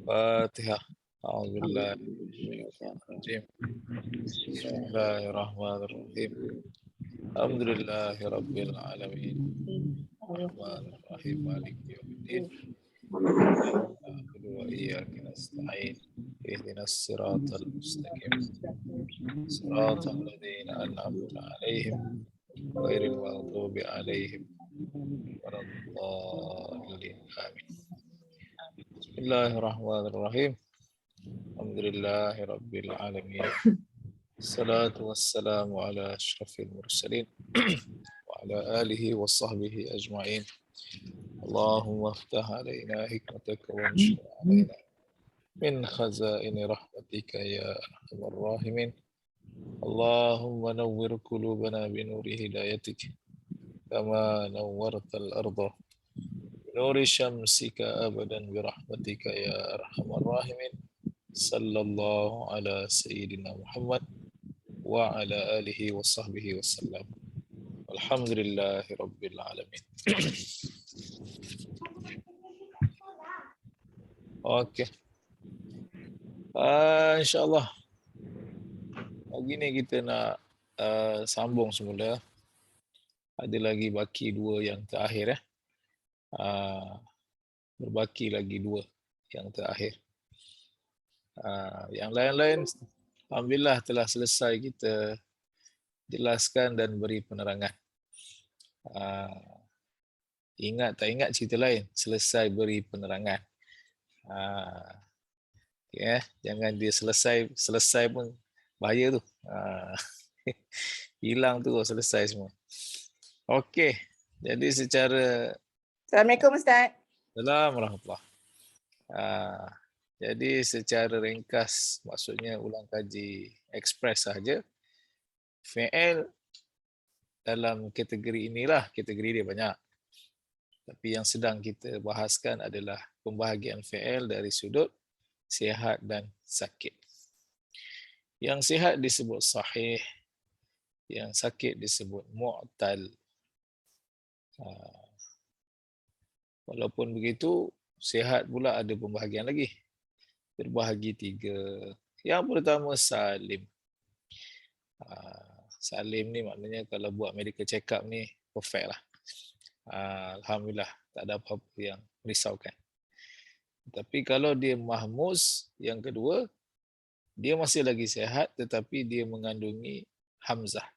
Fatihah. A'udzubillahi minasyaitonir rajim. Bismillahirrahmanirrahim. Alhamdulillahi rabbil alamin. Rahmanir rahim. Maliki yaumiddin. Na'budu wa iyyaka nasta'in. Ihdinas siratal mustaqim. Siratal ladzina an'amta 'alaihim ghairil maghdubi 'alaihim waladdallin. Amin. Bismillahirrahmanirrahim. Alhamdulillahi rabbil alamin. Salatu wassalamu ala asyrafil mursalin wa ala alihi wa sahbihi ajma'in. Allahumma aftah alaina hikmataka wa anshur alaina min khazaini rahmatika ya arhamar rahimin. Allahumma nawwir qulubana bi nuri hidayatik kama nawwartal arda bi nuri syamsika abadan bi rahmatika ya arhamar rahimin. Sallallahu ala sayyidina Muhammad wa ala alihi wa sahbihi wasallam. Alhamdulillahi rabbil alamin. Okey. InsyaAllah pagi ni kita nak sambung semula. Ada lagi baki dua yang terakhir. Berbaki lagi dua yang terakhir. Yang lain-lain alhamdulillah telah selesai kita jelaskan dan beri penerangan. Ingat tak ingat cerita lain, selesai beri penerangan. Okay, jangan dia selesai pun bahaya tu. Hilang tu selesai semua. Okey, jadi secara Assalamualaikum Ustaz. Assalamualaikum warahmatullahi. Jadi secara ringkas, maksudnya ulang kaji ekspres saja. Fi'il dalam kategori inilah, kategori dia banyak. Tapi yang sedang kita bahaskan adalah pembahagian fi'il dari sudut sihat dan sakit. Yang sihat disebut sahih, yang sakit disebut mu'tal. Walaupun begitu, sihat pula ada pembahagian lagi. Terbahagi tiga. Yang pertama salim. Salim ni maknanya kalau buat medical check up ni perfect lah. Alhamdulillah tak ada apa-apa yang merisaukan. Tapi kalau dia mahmuz, yang kedua, dia masih lagi sihat tetapi dia mengandungi hamzah.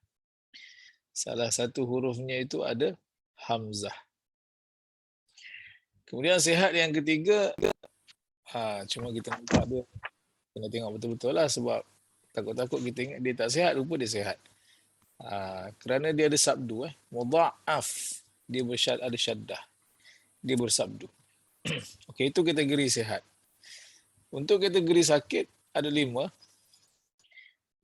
Salah satu hurufnya itu ada hamzah. Kemudian sihat yang ketiga, cuma kita nampak dia, kena tengok betul-betul lah sebab takut-takut kita ingat dia tak sihat, rupa dia sihat. Kerana dia ada sabdu, mudha'af, dia ada syaddah, dia bersabdu. Okey, itu kategori sihat. Untuk kategori sakit ada 5.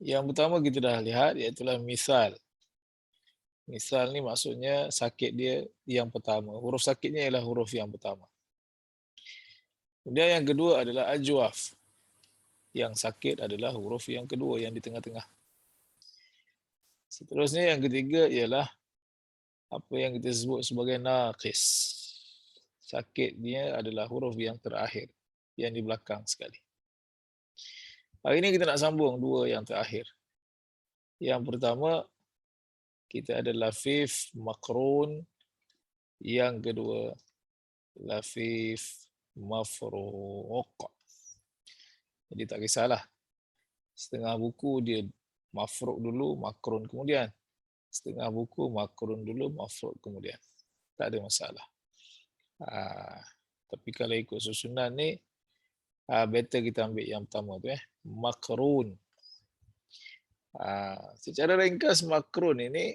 Yang pertama kita dah lihat, iaitu misal. Misal ni maksudnya sakit dia yang pertama. Huruf sakitnya ialah huruf yang pertama. Kemudian yang kedua adalah ajwaf. Yang sakit adalah huruf yang kedua, yang di tengah-tengah. Seterusnya yang ketiga ialah apa yang kita sebut sebagai naqis. Sakit dia adalah huruf yang terakhir, yang di belakang sekali. Hari ini kita nak sambung dua yang terakhir. Yang pertama, kita ada lafif makrun. Yang kedua, lafif mafruq. Jadi tak kisahlah. Setengah buku dia mafruq dulu, makrun kemudian. Setengah buku makrun dulu, mafruq kemudian. Tak ada masalah. Tapi kalau ikut susunan ni, better kita ambil yang pertama tu, makrun. Secara ringkas makrun ini,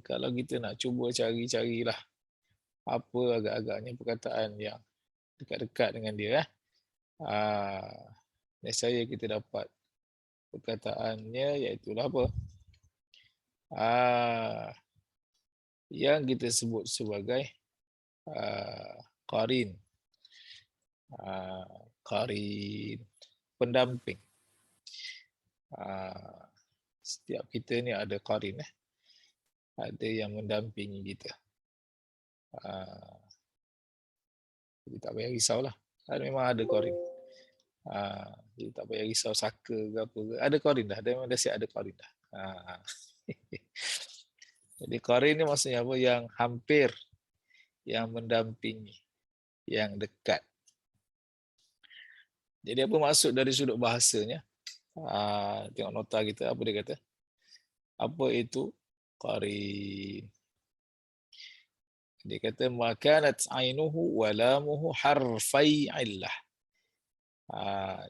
kalau kita nak cuba cari-carilah apa agak-agaknya perkataan yang dekat-dekat dengan dia, nescaya kita dapat perkataannya, iaitulah apa? Yang kita sebut sebagai qarin. Qarin, pendamping. Setiap kita ni ada qarin, ada yang mendampingi kita. Jadi tak payah risaulah. Memang ada Qarin. Jadi tak payah risau saka ke apa ke. Ada Qarin dah. Memang dah siap ada Qarin dah. Jadi Qarin ni maksudnya apa? Yang hampir, yang mendampingi, yang dekat. Jadi apa maksud dari sudut bahasanya? Tengok nota kita, apa dia kata? Apa itu Qarin? Dia kata makanat ainuhu wa lamuhu harfai illah.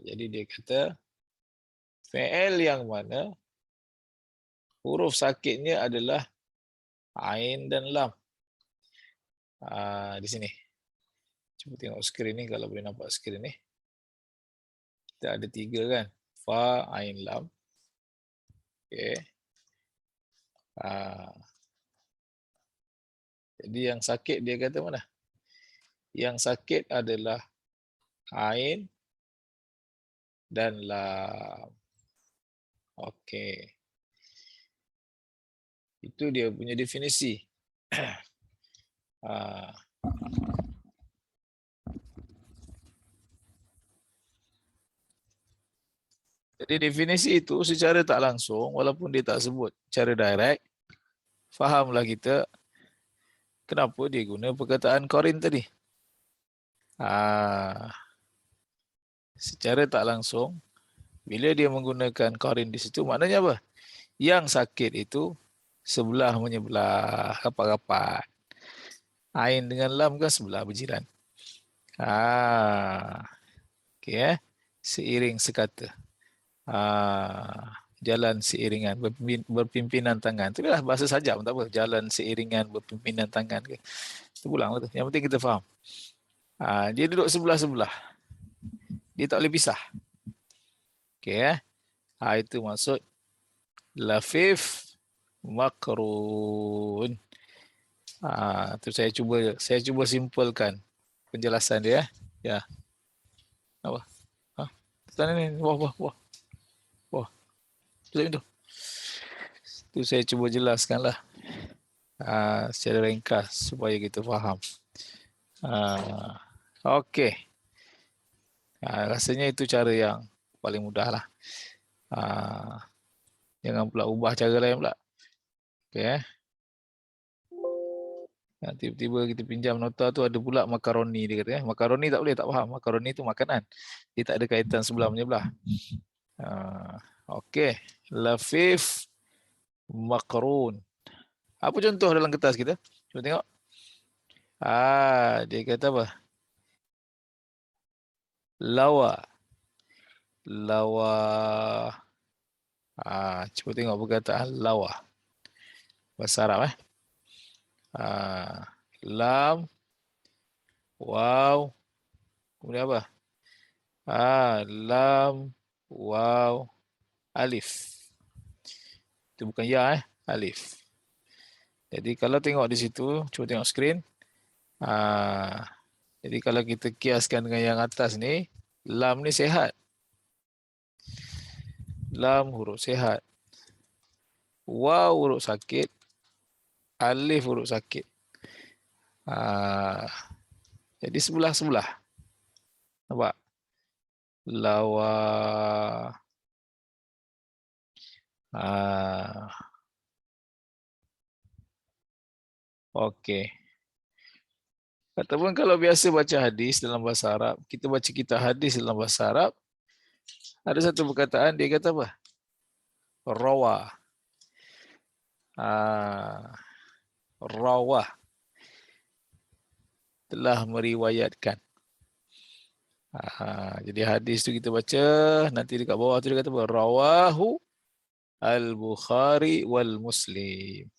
Jadi dia kata fi'il yang mana huruf sakitnya adalah ain dan lam. Di sini. Cuba tengok skrin ni kalau boleh nampak skrin ni. Kita ada 3 kan. Fa, ain, lam. Okey. Jadi yang sakit dia kata mana? Yang sakit adalah ain dan lam. Okey. Itu dia punya definisi. Jadi definisi itu secara tak langsung, walaupun dia tak sebut secara direct, fahamlah kita kenapa dia guna perkataan Qarin tadi. Secara tak langsung, bila dia menggunakan Qarin di situ, maknanya apa? Yang sakit itu sebelah menyebelah, rapat-rapat. Ain dengan lam kan sebelah berjiran. Okey, seiring sekata. Jalan seiringan, berpimpinan tangan. Itulah bahasa sajak pun tak apa. Jalan seiringan, berpimpinan tangan. Kita ulanglah tu. Yang penting kita faham. Dia duduk sebelah-sebelah. Dia tak boleh pisah. Okey, itu maksud lafif makrun. Tu saya cuba simpulkan penjelasan dia. Ya. Apa? Sana ni, wah. Betul tu. Tu saya cuba jelaskanlah secara ringkas supaya kita faham. Okey. Rasanya itu cara yang paling mudah lah. Jangan pula ubah cara lain pula. Okey. Tiba-tiba kita pinjam nota tu ada pula makaroni dia kata. Makaroni tak boleh, tak faham. Makaroni tu makanan. Dia tak ada kaitan sebelah menyebelah. Okey. Lafif makrun. Apa contoh dalam kertas kita? Cuba tengok. Dia kata apa? Lawa. Cuba tengok perkataan lawa. Bahasa Arab lam, waw, kemudian apa? Lam, waw, alif. Itu bukan ya, alif. Jadi kalau tengok di situ, cuba tengok skrin. Jadi kalau kita kiaskan dengan yang atas ni, lam ni sehat. Lam huruf sehat. Waw huruf sakit. Alif huruf sakit. Jadi sebelah-sebelah. Nampak? Lawa. Okey. Ataupun kalau biasa baca hadis dalam bahasa Arab, kita baca kitab hadis dalam bahasa Arab, ada satu perkataan dia kata apa? Rawa. Rawah. Telah meriwayatkan. Jadi hadis tu kita baca, nanti dekat bawah tu dia kata apa? Rawahu al-Bukhari wal Muslim.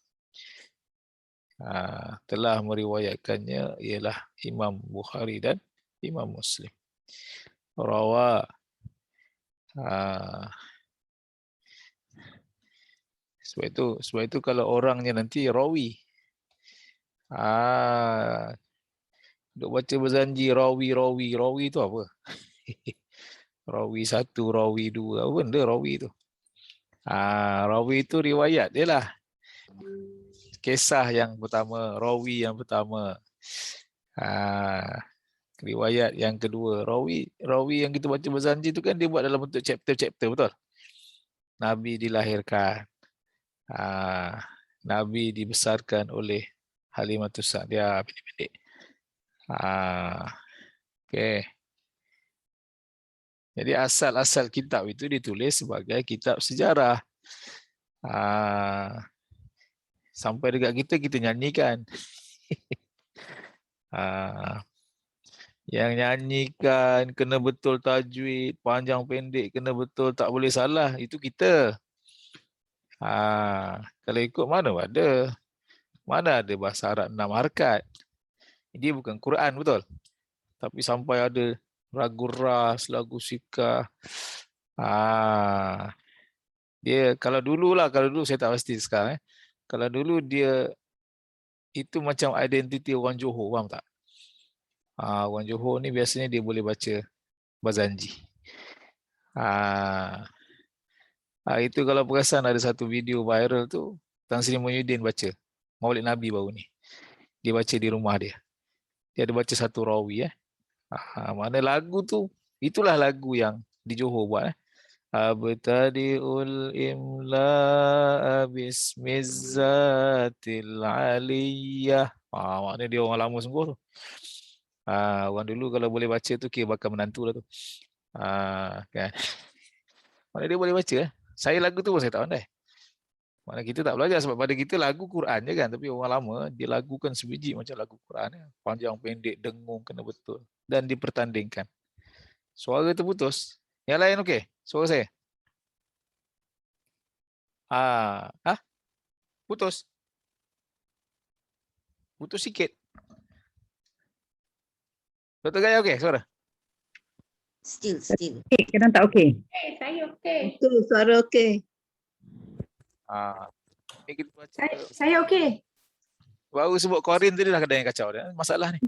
Telah meriwayatkannya ialah Imam Bukhari dan Imam Muslim. Rawa. Sebab itu kalau orangnya nanti rawi. Duk baca berjanji rawi tu apa? Rawi 1, rawi 2, apa benda rawi tu? Rawi itu riwayat dia lah. Kisah yang pertama, rawi yang pertama. Riwayat yang kedua, rawi yang kita baca Bazanji tu kan dia buat dalam bentuk chapter-chapter, betul? Nabi dilahirkan. Nabi dibesarkan oleh Halimatus Sa'diyah, pendek-pendek. Okey. Jadi asal-asal kitab itu ditulis sebagai kitab sejarah. Sampai dekat kita nyanyikan. Yang nyanyikan kena betul tajwid, panjang pendek kena betul, tak boleh salah, itu kita. Kalau ikut mana ada? Mana ada bahasa Arab 6 harakat? Dia bukan Quran, betul? Tapi sampai ada ragu ras, lagu sikah. Dia kalau dulu saya tak pasti sekarang. Kalau dulu dia itu macam identiti orang Johor, faham tak? Orang Johor ni biasanya dia boleh baca Bazanji. Itu kalau perasan ada satu video viral tu, Tan Sri Muhyiddin baca Maulid Nabi baru ni. Dia baca di rumah dia. Dia ada baca satu rawi. Mana lagu tu, itulah lagu yang di Johor buat. Abtadi'ul imla bismizzatil aliyah. Maknanya dia orang lama sungguh tu. Orang dulu kalau boleh baca tu kira bakal menantu lah tu. Kan. Mana dia boleh baca. Saya lagu tu pun saya tak pandai. Mana kita tak belajar sebab pada kita lagu Quran je kan. Tapi orang lama dia lagukan sebiji macam lagu Quran. Panjang pendek, dengung kena betul. Dan dipertandingkan. Suara terputus. Yang lain okey? Suara saya? Putus? Putus sikit. Dr. Gaya okey suara? Still. Kadang tak okey. Saya okey. Itu suara okey. Kita baca. Saya okey. Baru sebut Korin tadi dah kadang yang kacau dia. Masalah ni.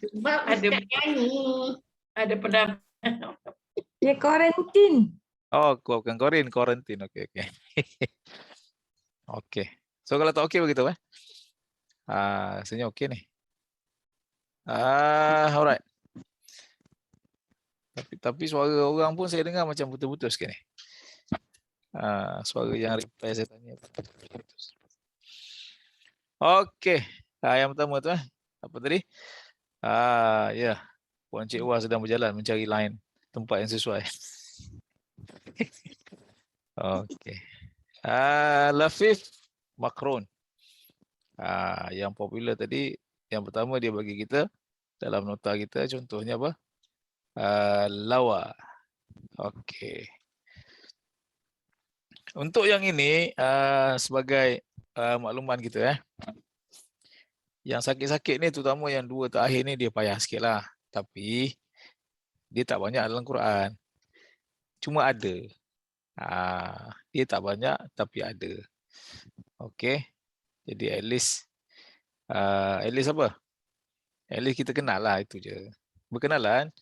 Sebab ada penyanyi. Ada pendapat. Dia karantin. Bukan Korin, Quarantine. Okey. Okey. So kalau tak okey begitu rasanya okey ni. Alright. Tapi suara orang pun saya dengar macam putus-putus sikit ni. Suara yang reply saya tanya. Okey. Yang pertama tu apa tadi? Ya. Puan Cik Wah sedang berjalan mencari line tempat yang sesuai. Okey. Lafif Makron. Yang popular tadi, yang pertama dia bagi kita dalam nota kita, contohnya apa? Lawa. Okey. Untuk yang ini sebagai makluman kita yang sakit-sakit ni terutama yang dua terakhir ni dia payah sikit lah. Tapi dia tak banyak dalam Quran. Cuma ada. Dia tak banyak tapi ada. Okey. Jadi at least apa? At least kita kenal lah, itu je. Berkenalan.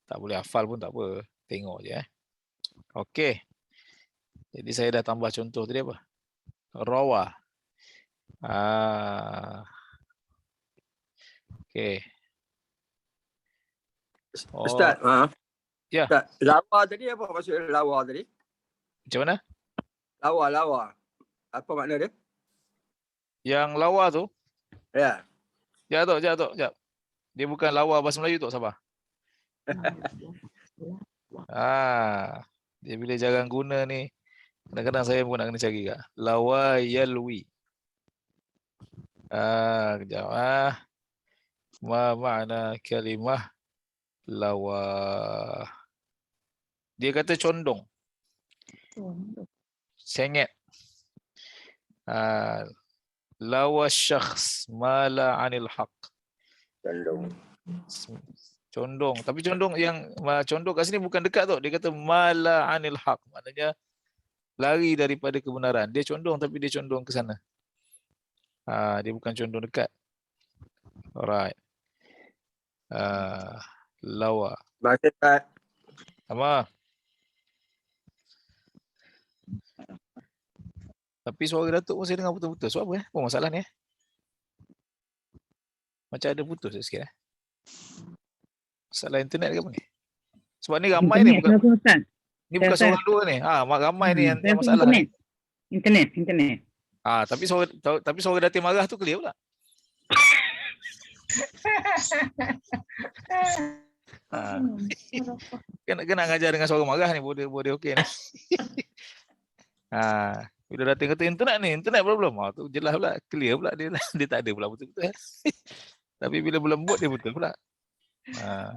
Tak boleh hafal pun tak apa. Tengok je. Okey. Jadi saya dah tambah contoh tadi apa? Rawa. Okey. Ustaz, ya. Ustaz, lawa tadi apa maksud lawa tadi? Macam mana? Lawa. Apa makna dia? Yang lawa tu? Ya. Sekejap. Dia bukan lawa bahasa Melayu tu, sabar. Dia bila jarang guna ni, kadang-kadang saya pun nak kena cari kak. Lawa yalwi. Kejap. Ma makna kalimah lawa. Dia kata condong. Sengit. Lawa syakhs mala anil haq. Condong. Tapi condong kat sini bukan dekat tu. Dia kata mala anil haq. Maknanya lari daripada kebenaran. Dia condong tapi dia condong ke sana. Dia bukan condong dekat. Alright. Lawa. Bahasa Ustaz. Sama. Tapi suara Datuk pun saya dengar betul-betul. So apa masalah ni Macam ada putus sikit. Masalah internet ke apa ni? Sebab ni ramai ni, Internet bukan Ustaz. bukan Saya seorang dua ni. Ramai ni yang saya rasa masalah ni. internet. Tapi suara Datin marah tu clear pula. Kena ngajar dengan suara marah ni, boleh okey ni. Bila Datin kata internet problem. Tu jelas pula, clear pula dia tak ada pula betul-betul. Tapi bila berlembut dia betul pula.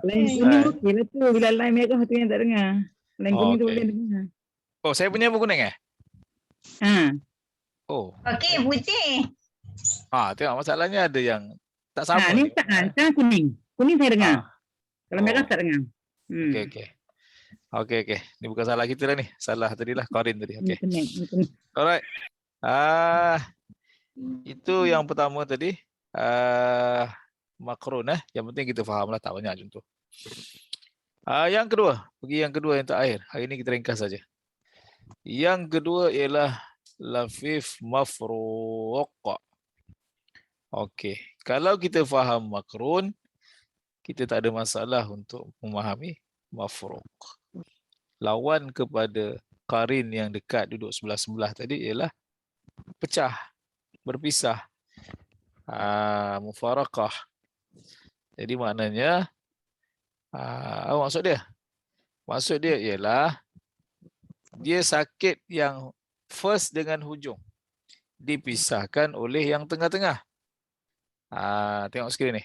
Lain kuning okey lah tu. Bila line merah tu yang tak dengar. Line kuning tu okey. boleh dengar. Oh, saya punya pun kuning Oh. Okey, putih. Tengok masalahnya ada yang tak sama. Ni Ustaz, kuning. Kuning saya dengar. Kalau merah Oh. tak dengar. Okey. Ni bukan salah kita lah ni. Salah tadi lah, Corin tadi. Okey. Internet. Alright. Itu yang pertama tadi. Makron Yang penting kita faham lah, tak banyak contoh. Yang kedua, pergi yang kedua yang terakhir. Hari ni kita ringkas saja. Yang kedua ialah lafif mafruq. Okey. Kalau kita faham makrun, kita tak ada masalah untuk memahami mafruq. Lawan kepada qarin yang dekat duduk sebelah-sebelah tadi ialah pecah, berpisah. Mufaraqah. Jadi maknanya apa maksud dia? Maksud dia ialah dia sakit yang first dengan hujung dipisahkan oleh yang tengah-tengah. Tengok skrin ni.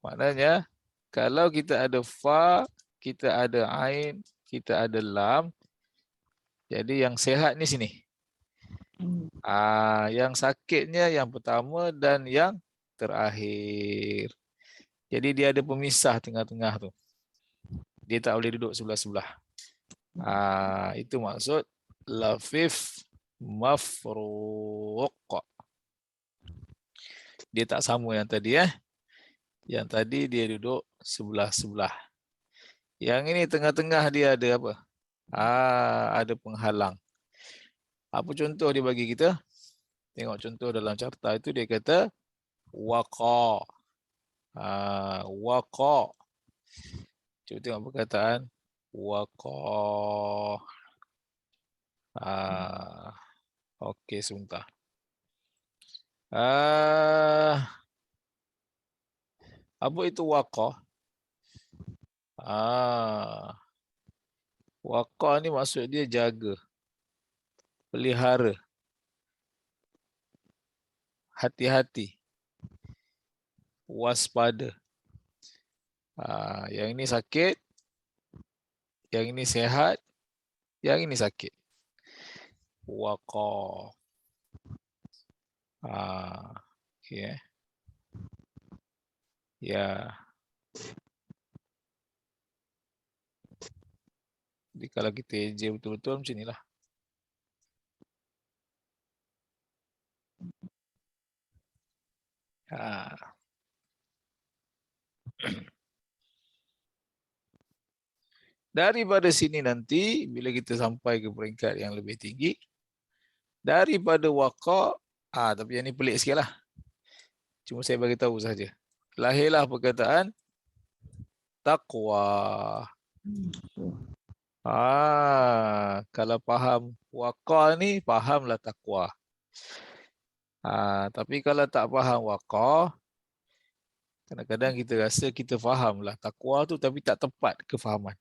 Maknanya kalau kita ada fa, kita ada ain, kita ada lam. Jadi yang sihat ni sini. Yang sakitnya yang pertama dan yang terakhir. Jadi dia ada pemisah tengah-tengah tu. Dia tak boleh duduk sebelah-sebelah. Itu maksud lafif mafruq. Dia tak sama yang tadi Yang tadi dia duduk sebelah-sebelah. Yang ini tengah-tengah dia ada apa? Ada penghalang. Apa contoh dia bagi kita? Tengok contoh dalam carta itu dia kata waqa. Waqa. Cuba tengok perkataan waqa. Okey, sebentar. Apa itu waqa? Waqa ni maksud dia jaga, pelihara, hati-hati, waspada. Yang ini sakit, yang ini sehat, yang ini sakit. Waqa. Okay. Ya. Jadi kalau kita eja betul-betul macam inilah. Daripada sini nanti bila kita sampai ke peringkat yang lebih tinggi, daripada waqa, tapi yang ni pelik sikit lah. Cuma saya bagi tahu saja. Lahirlah perkataan taqwa. Kalau faham waqa ni, fahamlah taqwa. Tapi kalau tak faham waqa, kadang-kadang kita rasa kita fahamlah taqwa tu tapi tak tepat kefahaman.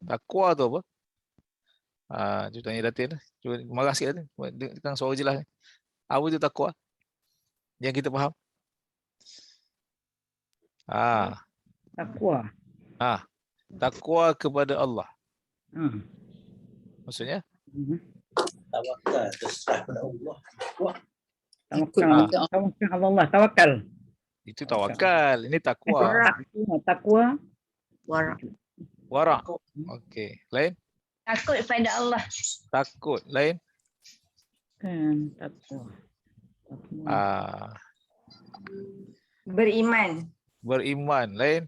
Taqwa tu apa? Cuba tanya Datin. Cuba marah sikit Datin. Dengar suara jelas. Apa itu taqwa? Yang kita faham? Taqwa. Taqwa kepada Allah. Maksudnya? Tawakal terserah pada Allah. Tawakal Allah. Tawakal. Itu tawakal. Ini taqwa. Taqwa. Wara'. Okey. Lain? Takut pada Allah. Takut. Lain? Taqwa. Beriman. Beriman. Lain?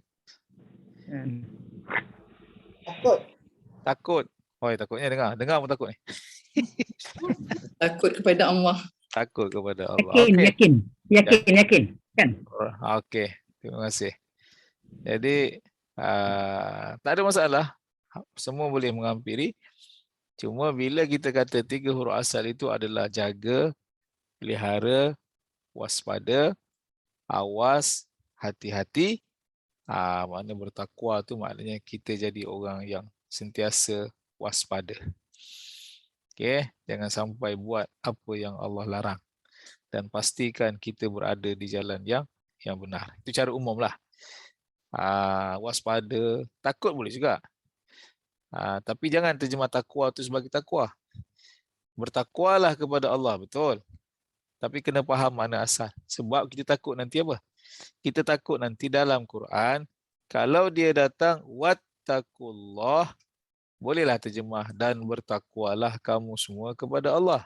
Takut. Takutnya dengar. Dengar pun takut ni. Takut kepada Allah. Takut kepada Allah. Yakin, Okey. yakin. Kan? Okey. Terima kasih. Jadi tak ada masalah. Semua boleh menghampiri. Cuma bila kita kata 3 huruf asal itu adalah jaga, pelihara, waspada, awas, hati-hati. Makna bertakwa tu maknanya kita jadi orang yang sentiasa waspada. Okey, jangan sampai buat apa yang Allah larang dan pastikan kita berada di jalan yang benar. Itu cara umum lah. Waspada, takut boleh juga. Tapi jangan terjemah takwa tu sebagai takwa. Bertakwalah kepada Allah, betul. Tapi kena faham makna asal. Sebab kita takut nanti apa? Kita takut nanti dalam Quran, kalau dia datang, wattaqullah, bolehlah terjemah, dan bertakwalah kamu semua kepada Allah.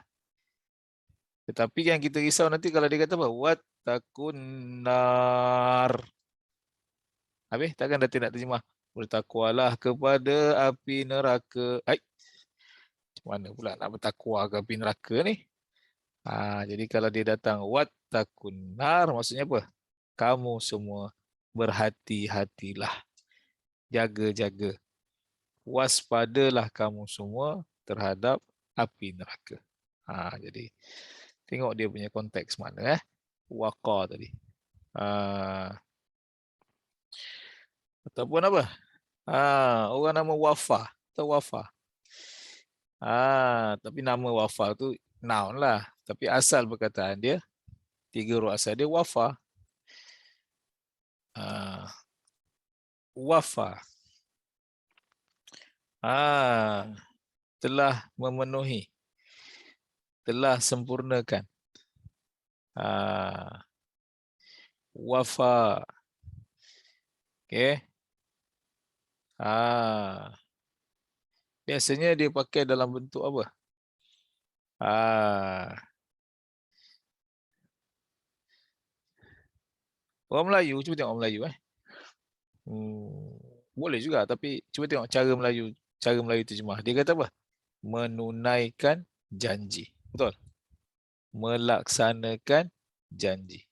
Tetapi yang kita risau nanti kalau dia kata apa? Wattaqun nar. Habis, takkan dah tidak terjemah. Bertakwalah kepada api neraka. Macam mana pula nak bertakwa ke api neraka ni? Jadi kalau dia datang wattaqun nar, maksudnya apa? Kamu semua berhati-hatilah. Jaga-jaga. Waspadalah kamu semua terhadap api neraka. Jadi tengok dia punya konteks mana waqa tadi. Ataupun apa? Orang nama Wafa atau Wafa. Tapi nama Wafa tu noun lah. Tapi asal perkataan dia, 3 huruf asal dia Wafa. Wafa. Telah memenuhi. Telah sempurnakan. Wafa. Okey. Biasanya dia pakai dalam bentuk apa? Orang Melayu, cuba tengok orang Melayu boleh juga, tapi cuba tengok cara Melayu terjemah. Dia kata apa? Menunaikan janji. Betul? Melaksanakan janji.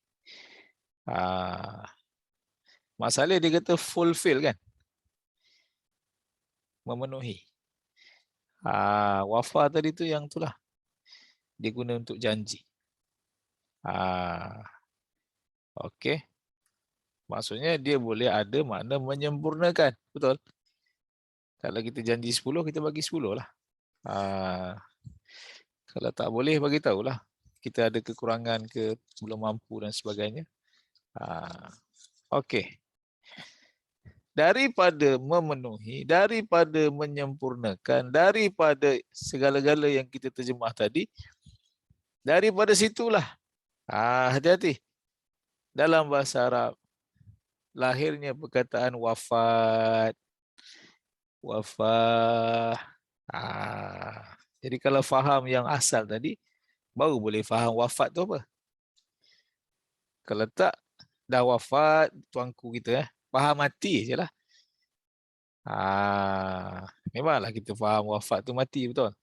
Masalah dia kata fulfill kan? Memenuhi. Wafa tadi tu yang itulah. Dia guna untuk janji. Okey. Maksudnya dia boleh ada makna menyempurnakan. Betul? Kalau kita janji 10, kita bagi 10 lah. Kalau tak boleh, bagi tahulah. Kita ada kekurangan ke, belum mampu dan sebagainya. Okey. Daripada memenuhi, daripada menyempurnakan, daripada segala-gala yang kita terjemah tadi, daripada situlah. Hati-hati. Dalam bahasa Arab, lahirnya perkataan wafat. Wafah. Jadi kalau faham yang asal tadi, baru boleh faham wafat tu apa. Kalau tak, dah wafat tuanku kita faham mati je lah. Memanglah kita faham wafat tu mati, betul.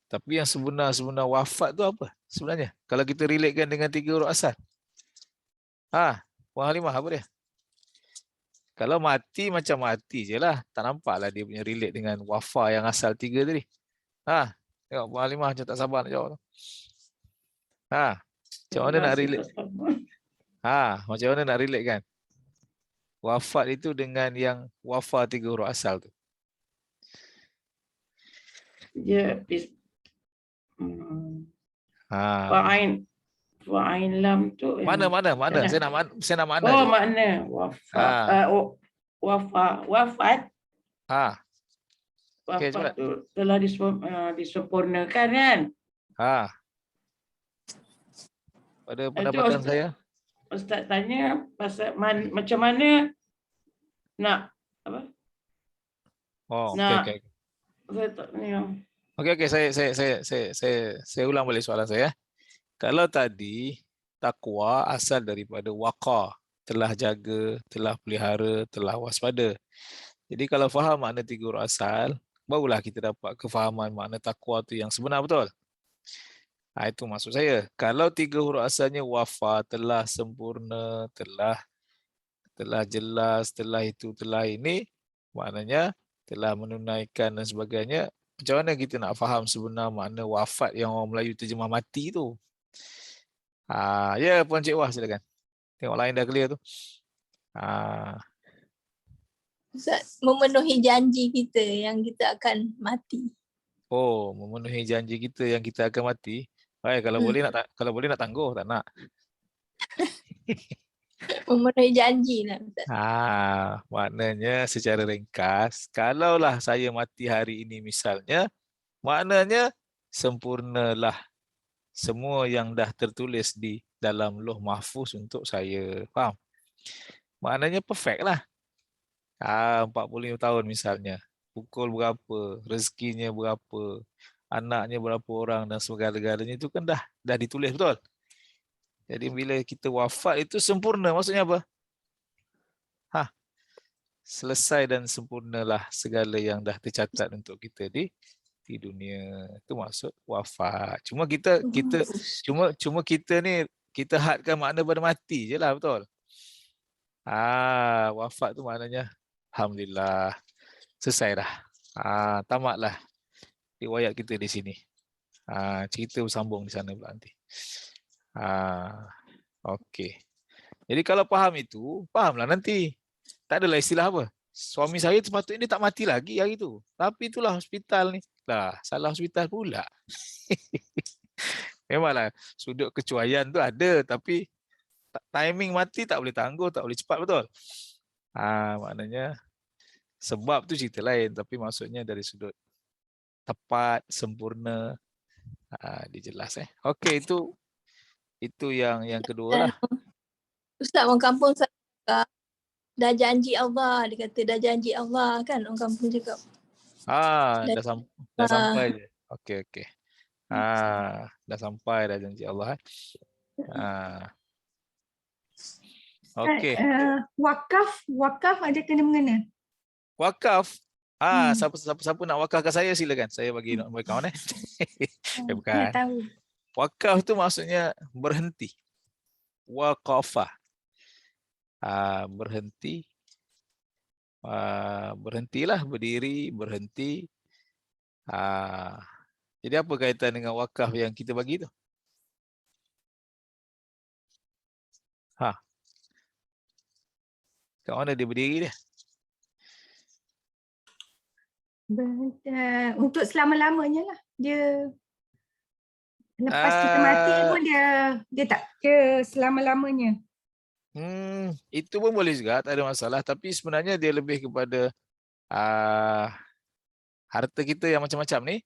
Tapi yang sebenar-sebenar wafat tu apa sebenarnya? Kalau kita relatekan dengan 3 huruf asal. Puan Halimah apa dia? Kalau mati macam mati je lah. Tak nampak lah dia punya relate dengan wafa yang asal 3 tadi. Tengok Puan Halimah macam tak sabar nak jawab tu. Macam mana nak relate? Macam mana nak relate kan? Wafat itu dengan yang wafa 3 huruf asal tu. Dia Fa'ain lam tu. Mana? Saya nak mana. Oh, makna wafat. Okey, Wafat tu telah disempurnakan kan? Pada pendapatan saya. Ustaz tanya pasal macam mana nak apa? Okey. Saya tak tanya. Okey, saya ulang balik soalan saya. Kalau tadi takwa asal daripada waqa, telah jaga, telah pelihara, telah waspada. Jadi kalau faham makna 3 huruf asal, barulah kita dapat kefahaman makna takwa tu yang sebenar, betul? Itu maksud saya. Kalau 3 huruf asalnya wafa, telah sempurna, telah jelas, telah itu, telah ini, maknanya telah menunaikan dan sebagainya. Macam mana kita nak faham sebenar makna wafat yang orang Melayu terjemah mati tu? Ya, Puan Cik Wah, silakan. Tengok lain dah clear tu. Ustaz, memenuhi janji kita yang kita akan mati. Memenuhi janji kita yang kita akan mati. Kalau boleh nak tangguh, tak nak. Memenuhi janji lah Ustaz. Maknanya secara ringkas, kalaulah saya mati hari ini misalnya, maknanya sempurnalah semua yang dah tertulis di dalam Lauh Mahfuz untuk saya. Faham? Maknanya perfect lah. 45 tahun misalnya. Pukul berapa, rezekinya berapa, anaknya berapa orang dan segala-galanya itu kan dah ditulis betul. Jadi bila kita wafat itu sempurna, maksudnya apa? Selesai dan sempurnalah segala yang dah tercatat untuk kita di dunia. Itu maksud wafat. Cuma kita ni kita hadkan makna pada mati je lah, betul. Wafat tu maknanya alhamdulillah selesai dah. Tamatlah riwayat kita di sini. Cerita bersambung di sana pula nanti. Okey. Jadi kalau faham itu, fahamlah nanti. Tak adalah istilah apa. Suami saya sepatutnya dia tak mati lagi hari tu. Tapi itulah hospital ni. Salah hospital pula. Memanglah sudut kecuaian tu ada, tapi timing mati tak boleh tangguh, tak boleh cepat, betul? Maknanya sebab tu cerita lain, tapi maksudnya dari sudut tepat, sempurna, dijelas. Okey, itu yang kedua lah. Ustaz, orang kampung saya dah janji Allah, dia kata dah janji Allah kan, orang kampung cakap. Dah sampai je. Okey. Dah sampai dah janji Allah. Okey. Wakaf ada kena mengena. Wakaf. Siapa nak wakafkan saya silakan. Saya bagi nombor akaun bukan. Tahu. Wakaf tu maksudnya berhenti. Waqafah. Berhenti. Berhentilah, berdiri, berhenti. Jadi apa kaitan dengan wakaf yang kita bagi tu? Kat mana dia berdiri dia? Untuk selama-lamanya lah. Dia lepas kita mati pun dia tak selama-lamanya. Itu pun boleh juga, tak ada masalah. Tapi sebenarnya dia lebih kepada harta kita yang macam-macam ni,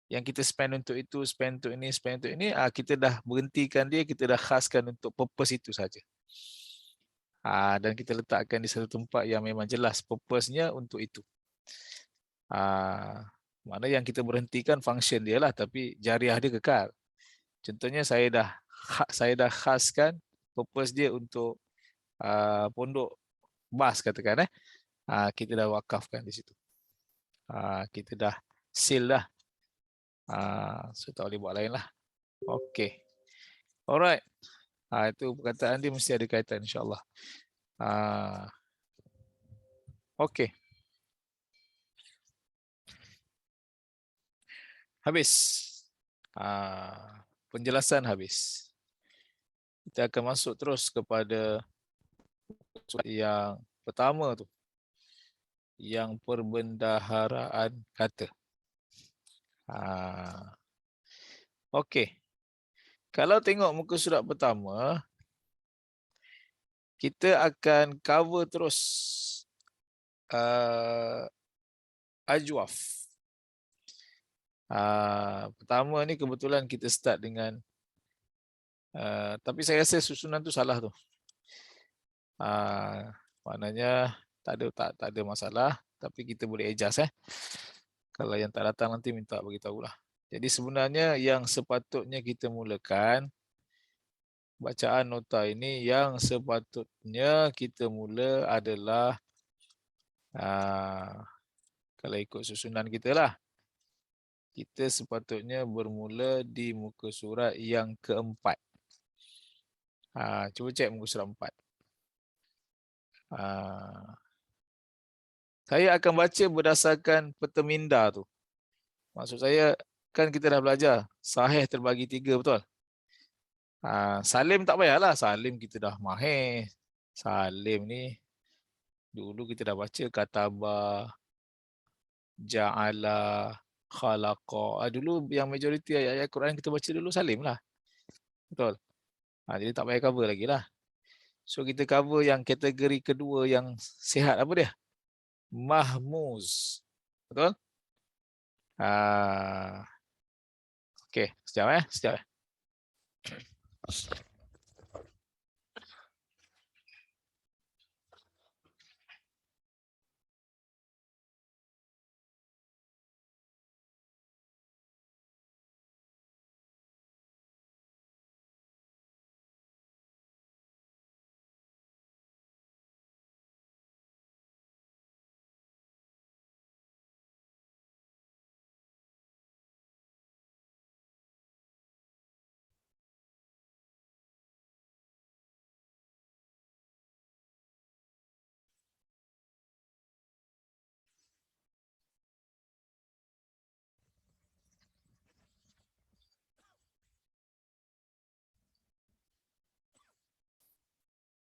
yang kita spend untuk itu, spend untuk ini, kita dah berhentikan dia, kita dah khaskan untuk purpose itu saja. Dan kita letakkan di satu tempat yang memang jelas purpose-nya untuk itu. Mana yang kita berhentikan function dia lah, tapi jariah dia kekal. Contohnya saya dah khaskan purpose dia untuk pondok bas katakan kita dah wakafkan di situ. Kita dah seal dah. So tak boleh buat lain lah. Okey. Alright. Itu perkataan dia mesti ada kaitan insya-Allah. Okey. Habis. Penjelasan habis. Kita akan masuk terus kepada yang pertama tu. Yang perbendaharaan kata. Okey. Kalau tengok muka surat pertama, kita akan cover terus ajwaf. Pertama ni kebetulan kita start dengan tapi saya rasa susunan tu salah tu. Maknanya tak ada masalah, tapi kita boleh adjust Kalau yang tak datang nanti minta bagi tahulah. Jadi sebenarnya yang sepatutnya kita mulakan bacaan nota ini, yang sepatutnya kita mula adalah kalau ikut susunan kita lah, kita sepatutnya bermula di muka surat yang keempat. Cuba cek muka surat 4. Saya akan baca berdasarkan peta minda tu. Maksud saya, kan kita dah belajar sahih terbagi 3, betul? Salim tak payahlah. Salim kita dah mahir. Salim ni dulu kita dah baca kataba, ja'ala, khalaqa. Dulu yang majoriti ayat-ayat Quran kita baca dulu salim lah. Betul? Jadi tak payah cover lagi lah. So kita cover yang kategori kedua yang sihat, apa dia? Mahmuz. Betul? Okey, sekejap sekejap.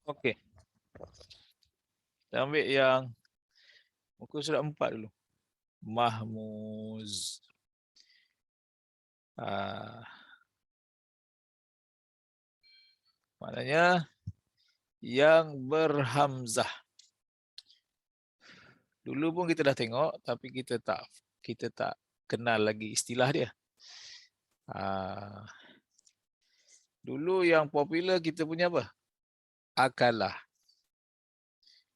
Okey. Kita ambil yang muka surat 4 dulu. Mahmuz. Maknanya yang berhamzah. Dulu pun kita dah tengok, tapi kita tak kenal lagi istilah dia. Dulu yang popular kita punya apa? Akalah.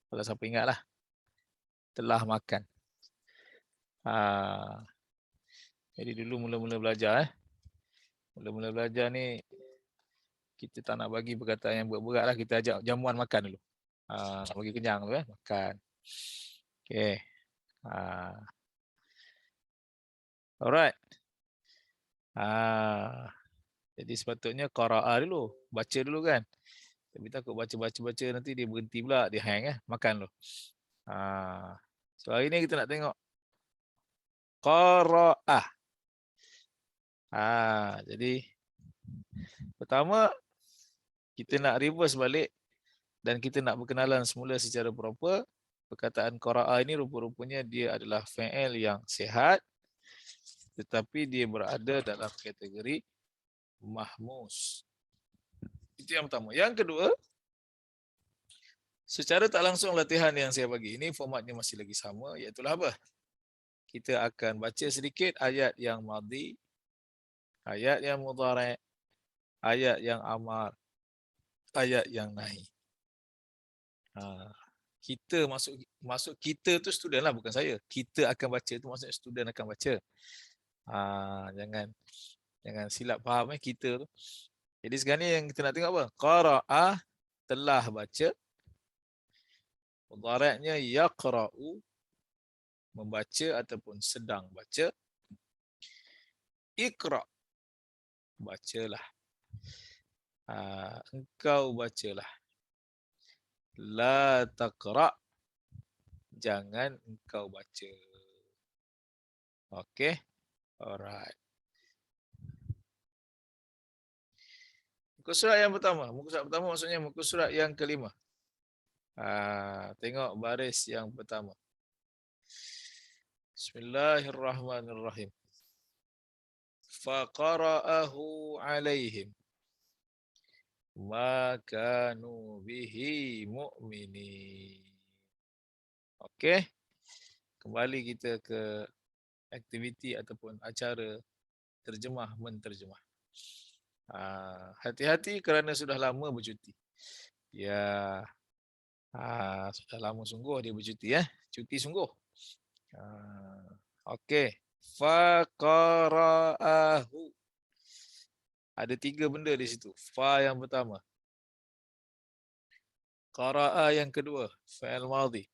Kalau siapa ingat lah. Telah makan. Jadi dulu mula-mula belajar. Mula-mula belajar ni, kita tak nak bagi perkataan yang berat-berat lah. Kita ajak jamuan makan dulu. Nak bagi kenyang dulu. Makan. Okay. Alright. Jadi sepatutnya qara'a dulu. Baca dulu kan. Tapi takut baca nanti dia berhenti pula. Dia hang makan dulu. So hari ni kita nak tengok qara'a. Jadi pertama kita nak reverse balik dan kita nak berkenalan semula secara proper. Perkataan qara'a ini rupa-rupanya dia adalah fi'il yang sihat, tetapi dia berada dalam kategori mahmuz. Itu yang pertama. Yang kedua, secara tak langsung latihan yang saya bagi ini formatnya masih lagi sama, iaitu apa? Kita akan baca sedikit ayat yang madhi, ayat yang mudhari', ayat yang amar, ayat yang nahi. Kita masuk kita tu student lah, bukan saya. Kita akan baca tu maksudnya student akan baca. Jangan silap faham kita tu. Jadi sekarang ni yang kita nak tengok apa? Qara'a, telah baca. Mudhari'nya yaqra'u, membaca ataupun sedang baca. Iqra', bacalah. Engkau bacalah. La taqra', jangan engkau baca. Okey. Alright. Muka surat yang pertama. Muka surat pertama maksudnya muka surat yang kelima. Tengok baris yang pertama. Bismillahirrahmanirrahim. Faqara'ahu alaihim ma kanu bihi mu'minin. Okey. Kembali kita ke aktiviti ataupun acara terjemah menterjemah. Hati-hati kerana sudah lama bercuti. Ya. Sudah lama sungguh dia bercuti Cuti sungguh. Okey. Faqara'ahu. Ada 3 benda di situ. Fa yang pertama. Qara'a yang kedua, fa'il madhi.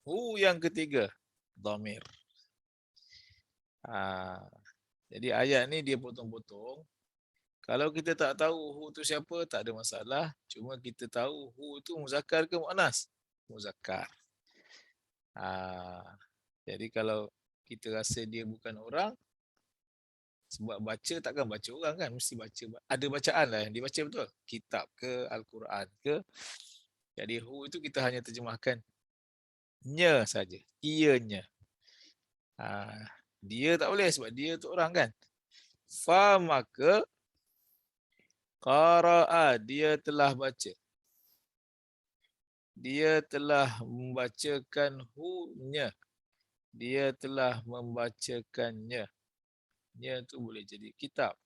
Hu yang ketiga, dhamir. Jadi ayat ni dia potong-potong. Kalau kita tak tahu hu tu siapa, tak ada masalah. Cuma kita tahu hu tu muzakkar ke muannas? Muzakkar. Jadi kalau kita rasa dia bukan orang, sebab baca takkan baca orang kan, mesti baca. Ada bacaan lah yang dibaca betul. Kitab ke, Al-Quran ke. Jadi hu itu kita hanya terjemahkan nya saja. Ianya. Dia tak boleh sebab dia tu orang kan. Fa maka qara'a, dia telah baca. Dia telah membacakan hu-nya. Dia telah membacakannya. Nya tu boleh jadi kitab,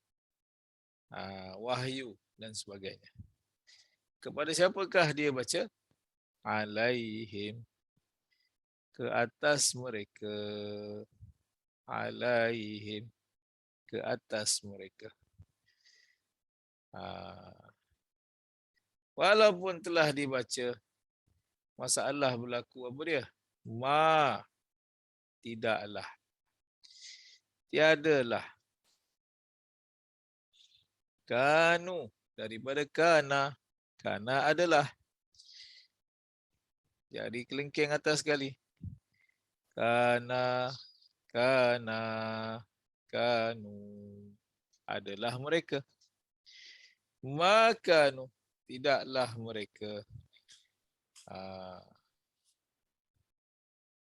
wahyu dan sebagainya. Kepada siapakah dia baca? Alaihim, ke atas mereka. Alaihim, ke atas mereka. Walaupun telah dibaca, masalah berlaku apa dia? Ma, tidaklah. Tiadalah. Kanu, daripada kana. Kana adalah. Jadi kelengkeng atas sekali. Kana, kanu. Adalah mereka. Makanu, tidaklah mereka.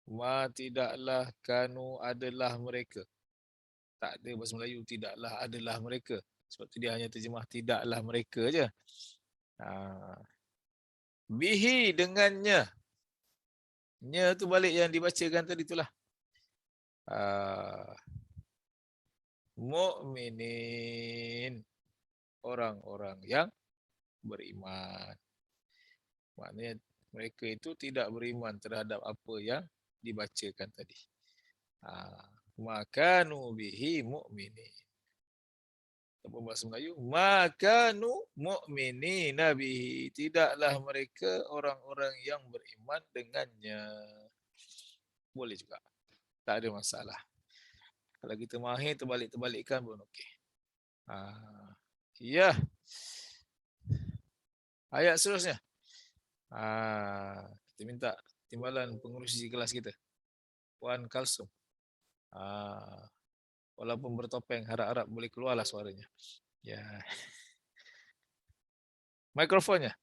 Ma, tidaklah, kanu, adalah mereka. Tak ada bahasa Melayu tidaklah, adalah mereka. Sebab tu dia hanya terjemah tidaklah mereka je. Bihi, dengannya. Nya tu balik yang dibacakan tadi itulah. Mu'minin, orang-orang yang beriman. Maknanya mereka itu tidak beriman terhadap apa yang dibacakan tadi. Makanu bihi mu'minin. Apa bahasa Melayu? Makanu mu'minina bihi. Tidaklah mereka orang-orang yang beriman dengannya. Boleh juga. Tak ada masalah. Kalau kita mahir terbalik-terbalikkan pun okey. Ya. Ayat seterusnya. Kita minta timbalan pengurusi kelas kita. Puan Kalsum. Walaupun bertopeng, harap-harap boleh keluarlah suaranya. Ya. Mikrofonnya.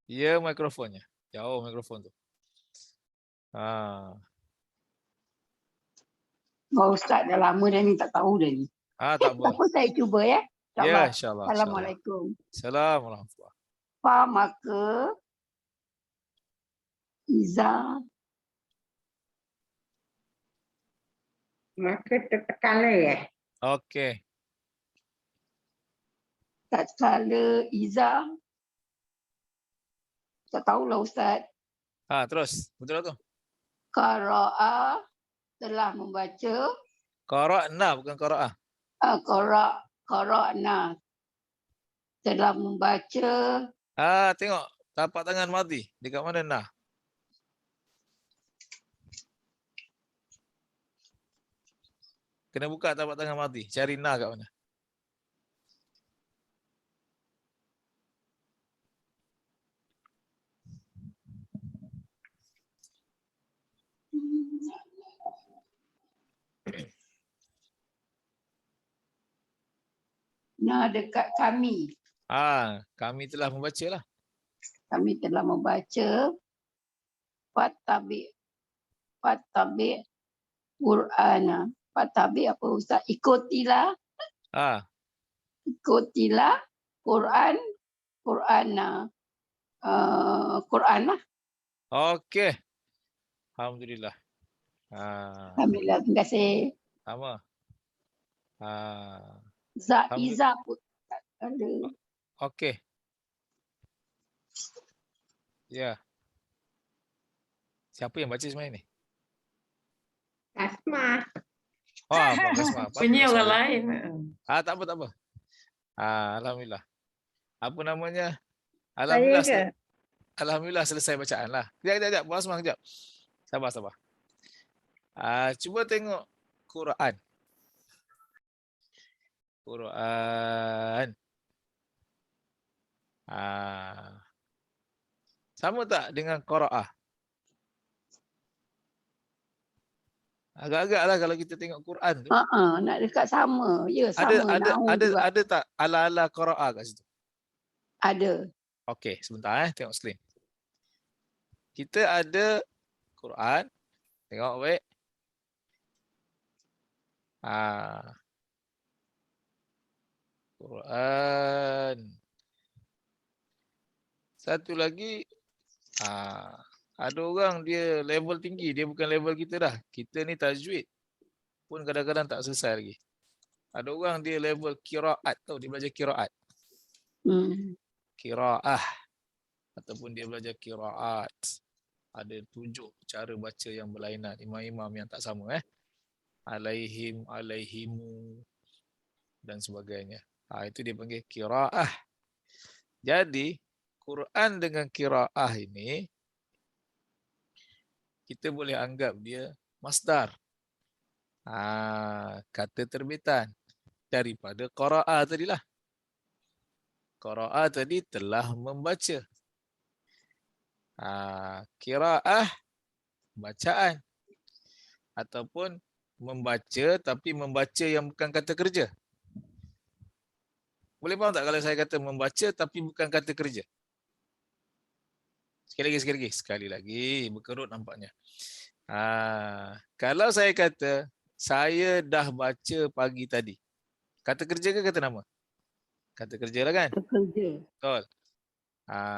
Ya, mikrofonnya. Jauh mikrofon tu. Ustaz dah lama dah ni, tak tahu dah ni. Tak apa. Apa saya cuba ya? Ya, insyaAllah. Assalamualaikum. Assalamualaikum. Fa maka iza, Maka tertekan ya. Okey. tatkala iza, tak tahulah Ustaz. Terus. Betul tu. Qara'a, telah membaca. Qara'na bukan qara'ah. Qara'na, telah membaca. Tengok tapak tangan madhi. Dekat mana nah? Kena buka tapak tangan madhi. Cari nah kat mana? Nah, dekat kami. Kami telah membaca lah. Kami telah membaca. Fatabi Qur'ana. Fatabi apa Ustaz? Ikutilah. Ikutilah Qur'ana. Qur'an lah. Okey. Alhamdulillah. Alhamdulillah. Terima kasih. Sama. Iza pun tak ada. Okey. Ya. Siapa yang baca sebenarnya ni? Asma. Abang Asma. Punya orang lain. Tak apa. Alhamdulillah. Apa namanya? Saya ke? Alhamdulillah selesai bacaan lah. Kejap. Puan Asma kejap. Sabar. Cuba tengok Quran. Quran. Sama tak dengan qiraah? Agak-agak lah kalau kita tengok Quran tu. Nak dekat sama. Ya, sama. Nahu juga. Ada tak ala-ala qiraah kat situ? Ada. Okey, sebentar tengok screen. Kita ada Quran. Tengok baik. Quran. Satu lagi, ada orang dia level tinggi, dia bukan level kita dah. Kita ni tajwid pun kadang-kadang tak selesai lagi. Ada orang dia level qiraat tau, dia belajar qiraat. Qiraah ataupun dia belajar qiraat. Ada 7 cara baca yang berlainan, imam-imam yang tak sama alaihim, alaihimu dan sebagainya. Itu dia panggil qiraah. Jadi Quran dengan qiraah ini kita boleh anggap dia masdar. Kata terbitan daripada qara'a tadilah. Qara'a tadi telah membaca. Qiraah bacaan ataupun membaca tapi membaca yang bukan kata kerja. Boleh faham tak kalau saya kata membaca tapi bukan kata kerja? Sekali lagi berkerut nampaknya. Kalau saya kata saya dah baca pagi tadi. Kata kerja ke kata nama? Kata kerja lah kan? Kata kerja. Betul.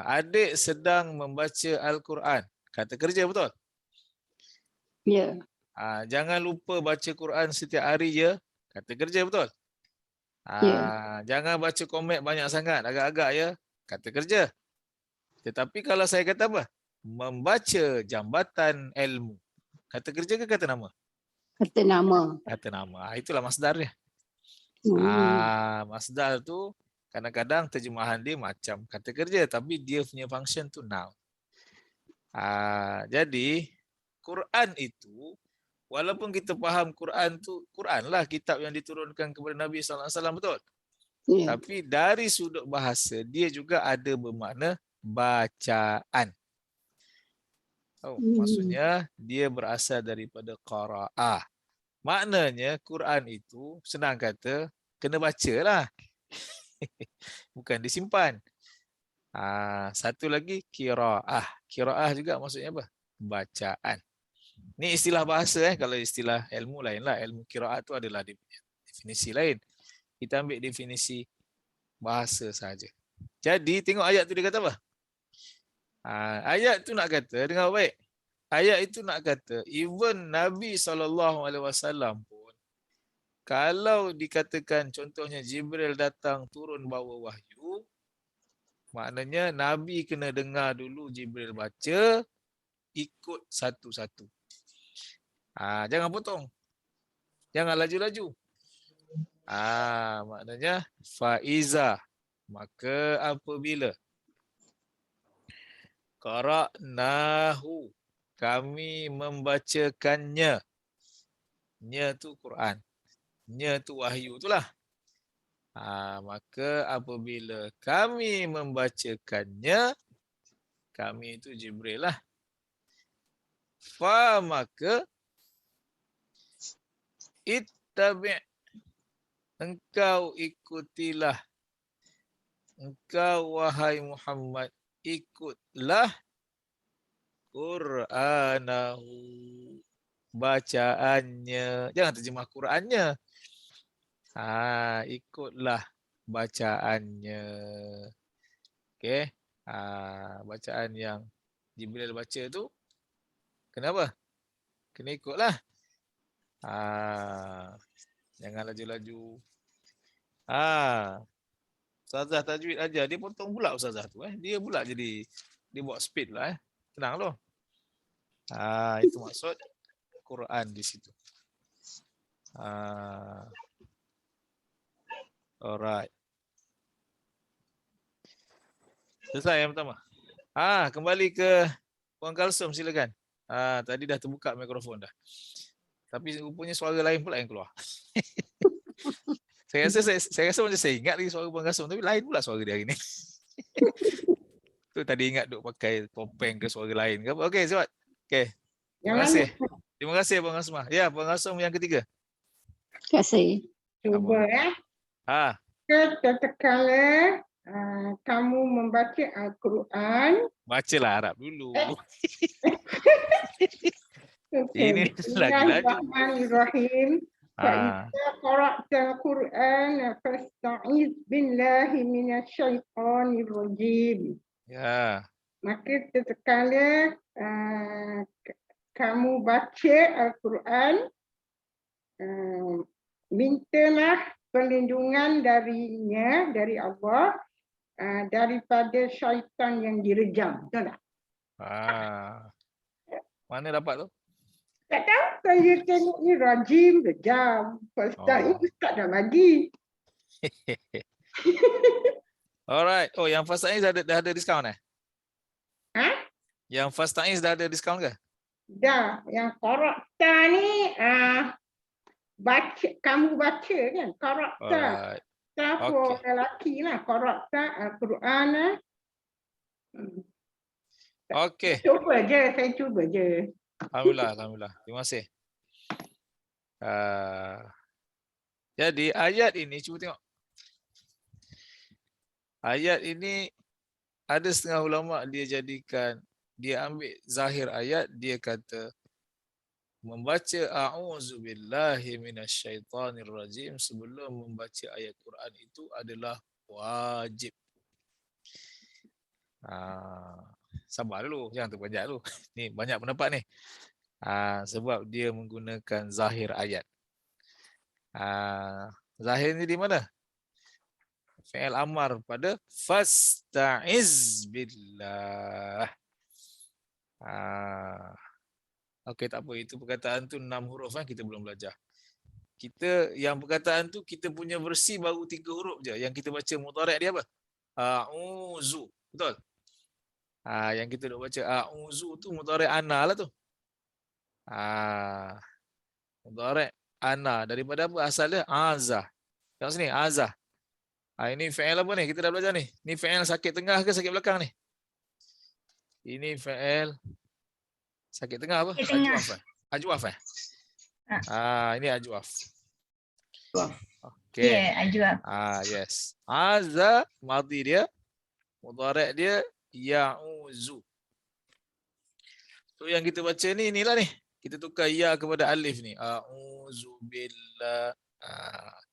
Adik sedang membaca Al-Quran. Kata kerja betul? Ya. Jangan lupa baca Quran setiap hari ya. Kata kerja betul? Jangan baca komik banyak sangat. Agak-agak ya. Kata kerja. Tetapi kalau saya kata apa? Membaca jambatan ilmu. Kata kerja ke kata nama? Kata nama. Kata nama. Itulah masdar dia. Masdar tu kadang-kadang terjemahan dia macam kata kerja tapi dia punya function tu noun. Jadi Quran itu walaupun kita faham Quran tu Quran lah kitab yang diturunkan kepada Nabi SAW, betul? Ya. Tapi dari sudut bahasa dia juga ada bermakna bacaan. Maksudnya dia berasal daripada qara'a. Maknanya Quran itu senang kata kena bacalah. Bukan disimpan. Satu lagi qiraah. Qiraah juga maksudnya apa? Bacaan. Ini istilah bahasa kalau istilah ilmu lain lah. Ilmu qiraah itu adalah definisi lain. Kita ambil definisi bahasa saja. Jadi tengok ayat tu dia kata apa? Ayat tu nak kata dengar baik. Ayat itu nak kata even Nabi SAW pun kalau dikatakan contohnya Jibril datang turun bawa wahyu, maknanya Nabi kena dengar dulu Jibril baca, ikut satu-satu. Jangan potong. Jangan laju-laju. Maknanya faiza, maka apabila qara'nahu, kami membacakannya. Nya tu Quran. Nya tu wahyu itulah. Maka apabila kami membacakannya, kami itu Jibril lah. Fa maka ittabi', engkau ikutilah. Engkau wahai Muhammad ikutlah Qur'anahu, bacaannya. Jangan terjemah Qurannya. Ikutlah bacaannya. Okey. Bacaan yang Jibril baca tu kenapa? Kena ikutlah. Jangan laju-laju. Ustazah tajwid aja dia potong pula ustazah tu Dia pula jadi dia buat speed lah Tenang loh. Itu maksud Quran di situ. Alright. Selesai yang pertama. Kembali ke Puan Kalsum silakan. Tadi dah terbuka mikrofon dah. Tapi rupanya suara lain pula yang keluar. Saya rasa macam saya ingat lagi suara Puan Kasum, tapi lain pula suara dia hari ni. Tu tadi ingat duk pakai topeng ke suara lain ke apa. Okey, Zawad. Okey. Terima Yang kasih. Terima kasih Puan Kasumah. Ya, Puan Kasum yang ketiga. Terima kasih. Cuba Ha, Tatkala kamu membaca Al-Quran. bacalah Arab dulu. Okay. Ini lagi-lagi. Bismillahirrahmanirrahim. Ah, فإذا قرأت القرآن فاستعذ بالله من الشيطان الرجيم. ya. Maka tatkala kamu baca Al-Quran, mintalah perlindungan darinya, dari Allah, daripada syaitan yang direjam. Betul tak? Ah. Mana dapat tu? Tak tahu, saya tengok ni rajim, rejam. First time Ustaz dah bagi. Alright. Oh, yang Fast Taiz dah ada diskaun eh? Ha? Yang Fast Taiz dah ada diskaun ke? Dah, yang karakter ni, kamu baca kan? Karakter. Alright. For lelaki lah, karakter Al-Quran. Okey. Saya cuba je. Alhamdulillah. Terima kasih. Jadi ayat ini, cuba tengok. Ayat ini ada setengah ulama dia ambil zahir ayat, dia kata membaca a'udzubillahi minasyaitonirrajim sebelum membaca ayat Quran itu adalah wajib. Sabar dulu, jangan terpanjat dulu. Ni banyak pendapat ni. Sebab dia menggunakan zahir ayat. Zahir ni di mana? Fi'il amar pada fasta'iz billah. Okey, tak apa, itu perkataan tu 6 huruf kan, kita belum belajar. Yang perkataan tu kita punya versi baru 3 huruf je. Yang kita baca mudhari' dia apa? A'udzu. Betul? Yang kita dah baca a'udzu tu mudhari' ana lah tu. Mudhari' ana daripada apa asal dia? Azah. Tengok sini, azah. Ini fi'il apa ni? Kita dah belajar ni. Ni fi'il sakit tengah ke sakit belakang ni? Ini fi'il sakit tengah apa? Sakit tengah. Ajwaf eh? Ini ajwaf. Okey. Ya, ajwaf. Yes. Azza madhi dia, mudhari' dia ya'uzu. So yang kita baca ni inilah ni. Kita tukar ya kepada alif ni. A'udzu billah.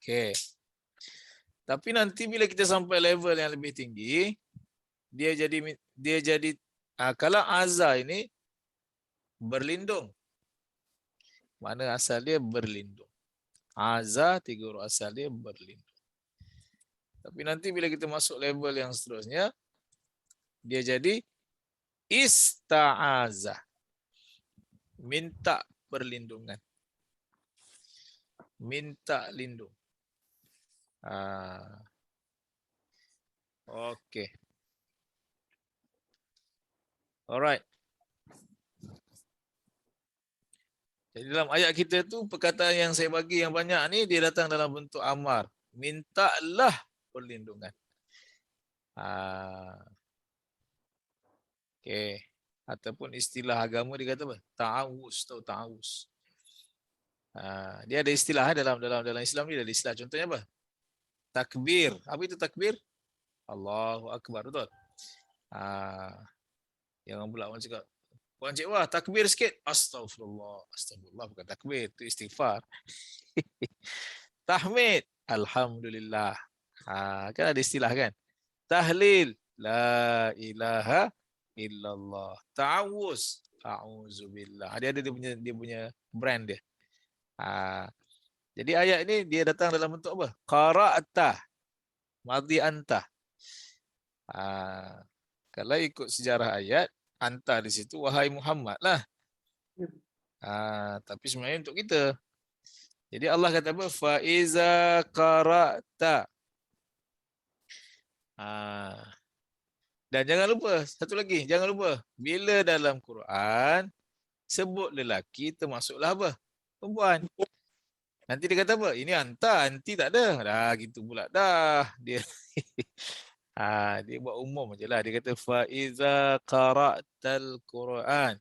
Okey. Tapi nanti bila kita sampai level yang lebih tinggi, dia jadi kalau azza ini berlindung. Mana asal dia berlindung. Azza 3 huruf asal dia berlindung. Tapi nanti bila kita masuk level yang seterusnya, dia jadi ista'azah. Minta perlindungan. Minta lindung. Okey. Alright. Jadi dalam ayat kita tu perkataan yang saya bagi yang banyak ni dia datang dalam bentuk amar. Mintalah perlindungan. Okey. Ataupun istilah agama dia kata apa? Ta'awuz, tahu ta'awuz. Dia ada istilah dalam Islam ni, ada istilah. Contohnya apa? Takbir. Apa itu takbir? Allahu Akbar, betul? Jangan pula orang cakap, puan cik wah takbir sikit. Astagfirullah. Astagfirullah bukan takbir, itu istighfar. Tahmid. Alhamdulillah. Kan ada istilah kan? Tahlil. La ilaha illallah. Ta'awuz. A'udzubillah. Dia ada dia punya brand dia. Jadi ayat ini dia datang dalam bentuk apa? Qara'ta. Madhi anta. Kalau ikut sejarah ayat, anta di situ wahai Muhammad lah. Tapi sebenarnya untuk kita. Jadi Allah kata apa? Fa iza qara'ta. Dan jangan lupa, satu lagi, jangan lupa bila dalam Quran sebut lelaki termasuklah apa? perempuan. Nanti dia kata apa? Ini anta, anti tak ada. Dah gitu pula dah. Dia dia buat umum je lah. Dia kata fa iza qara'tal Quran.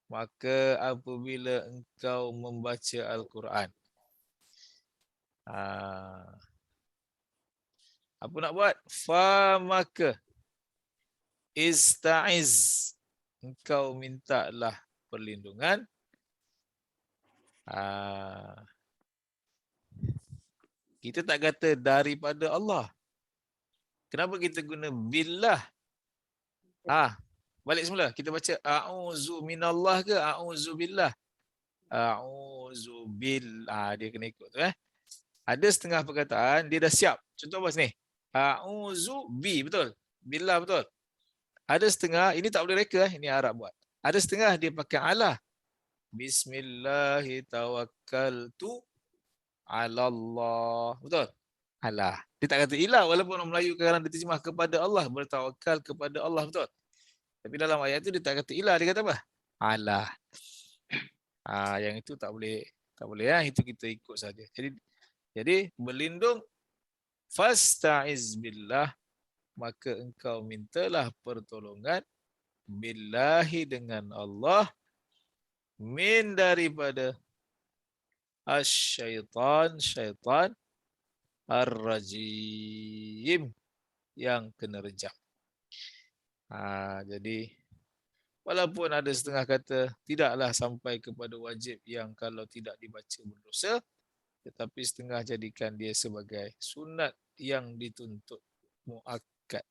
Maka apabila engkau membaca Al-Quran. Apa nak buat? Fa maka ista'iz. Engkau mintalah perlindungan. Kita tak kata daripada Allah. Kenapa kita guna billah? Balik semula. Kita baca a'udzu minallah ke a'udzu billah? A'udzu billah. Dia kena ikut tu Ada setengah perkataan dia dah siap. Contoh apa sini? A'udzu bi, betul? Billah, betul? Ada setengah, ini tak boleh reka ini Arab buat. Ada setengah dia pakai ala. Bismillahi tawakkaltu ala Allah. Betul? Ala. Dia tak kata ilah walaupun orang Melayu kadang-kadang diterjemah kepada Allah, bertawakal kepada Allah, betul? Tapi dalam ayat itu dia tak kata ilah, dia kata apa? Ala. Yang itu tak boleh itu kita ikut saja. Jadi berlindung fasta'iz billah, maka engkau mintalah pertolongan billahi dengan Allah min daripada syaitan ar-rajim yang kena rejam. Jadi walaupun ada setengah kata tidaklah sampai kepada wajib yang kalau tidak dibaca berdosa, tetapi setengah jadikan dia sebagai sunat yang dituntut muakkad.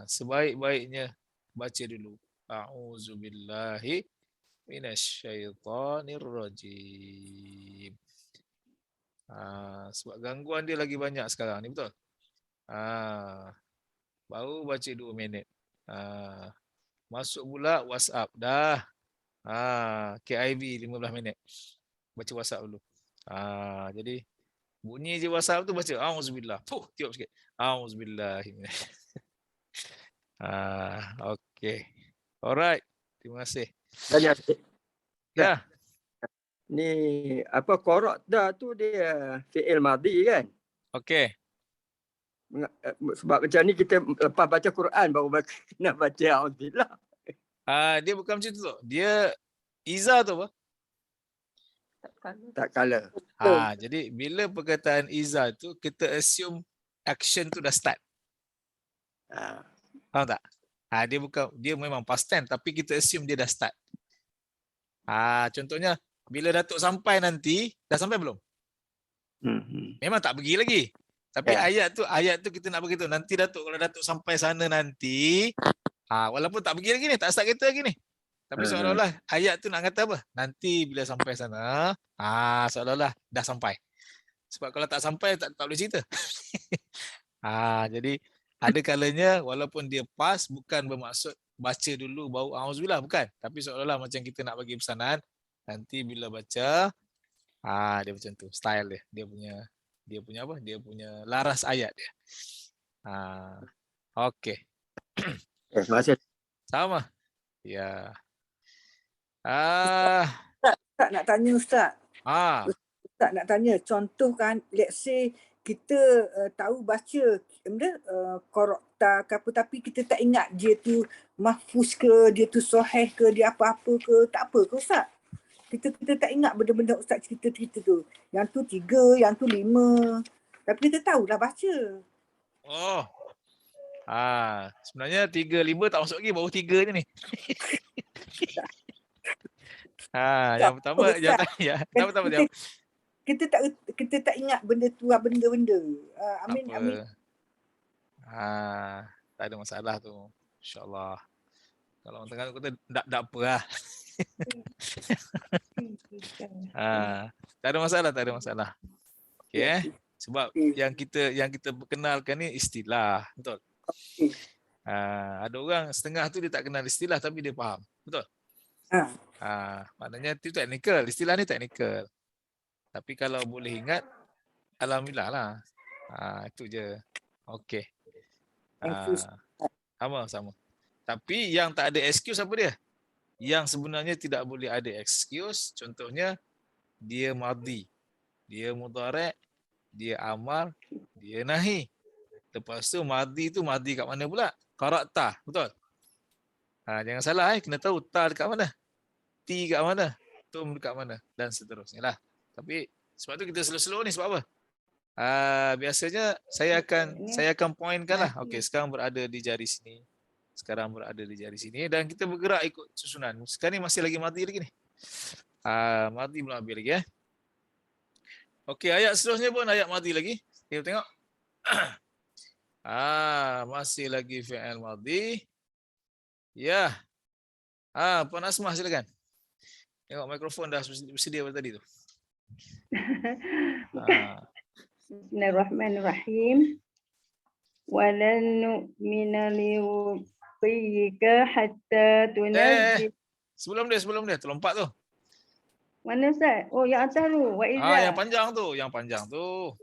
Sebaik-baiknya baca dulu a'udzubillahi minasyaitonir rajim. Sebab gangguan dia lagi banyak sekarang ni, betul? Baru baca 2 minit. Masuk pula WhatsApp dah. KIV 15 minit. Baca WhatsApp dulu. Jadi bunyi je WhatsApp tu baca auzubillah. Tiup sikit. Auzubillah. Okey. Alright. Terima kasih. Tanya. Ya. Ni apa qara'ta tu dia fi'il madhi kan? Okey. Sebab macam ni kita lepas baca Quran baru kena baca auzubillah. Dia bukan macam tu. Dia iza tu apa? Tak kala. Jadi bila perkataan iza tu kita assume action tu dah start. Faham tak? Dia memang past tense tapi kita assume dia dah start. Contohnya bila Datuk sampai nanti, dah sampai belum? Memang tak pergi lagi. Tapi ayat tu kita nak beritahu nanti Datuk, kalau Datuk sampai sana nanti, walaupun tak pergi lagi ni, tak start kereta lagi ni. Tapi seolah-olah ayat tu nak kata apa? Nanti bila sampai sana, seolah-olah dah sampai. Sebab kalau tak sampai tak boleh cerita. Jadi ada kalanya walaupun dia pas bukan bermaksud baca dulu baru auzubillah, bukan. Tapi seolah-olah macam kita nak bagi pesanan, nanti bila baca dia macam tu style dia. Dia punya apa? Dia punya laras ayat dia. Okey. Terima kasih. Sama. Ya. Ustaz nak tanya Ustaz. Ustaz nak tanya, contoh kan, let's say kita tahu baca qara'ta ke apa, tapi kita tak ingat dia tu mahfuz ke, dia tu sahih ke, dia apa-apa ke, tak apa ke Ustaz? Kita tak ingat benda-benda Ustaz cerita-cerita tu. Yang tu 3, yang tu 5. Tapi kita tahulah baca. Sebenarnya 3, 5 tak masuk lagi, baru 3 je ni. Yang pertama, jawab. Kita tak ingat benda tu, benda-benda. Amin. Tak ada masalah tu. InsyaAllah. Kalau orang tengah kata tak apa lah. Tak ada masalah. Okey Sebab yang kita perkenalkan ni istilah, betul? Ada orang setengah tu dia tak kenal istilah tapi dia faham, betul? Maknanya itu teknikal, istilah ni teknikal. Tapi kalau boleh ingat, alhamdulillah lah. Itu je. Okey. Sama. Tapi yang tak ada excuse apa dia? yang sebenarnya tidak boleh ada excuse. Contohnya dia madhi, dia mudhari', dia amar, dia nahi. Lepas tu madhi tu madhi kat mana pula? Qara'ta, betul? Jangan salah kena tahu ta dekat mana, ti kat mana, tum dekat mana dan seterusnya lah. Tapi sebab tu kita slow-slow ni sebab apa? Biasanya saya akan pointkan lah. Okey, sekarang berada di jari sini. Sekarang berada di jari sini dan kita bergerak ikut susunan. Sekarang ni masih lagi madhi lagi ni. Madhi belum habis lagi Okey, ayat seterusnya pun ayat madhi lagi. Kita tengok. Masih lagi fi'il madhi. Ya. Puan Asmah silakan. Tengok mikrofon dah bersedia pada tadi tu. Bismillahirrahmanirrahim. Walan nu'mina liruqiyika hatta tunazil. Sebelum dia terlompat tu. Mana Ustaz? Oh, yang atas tu. Wa idza. Yang panjang tu.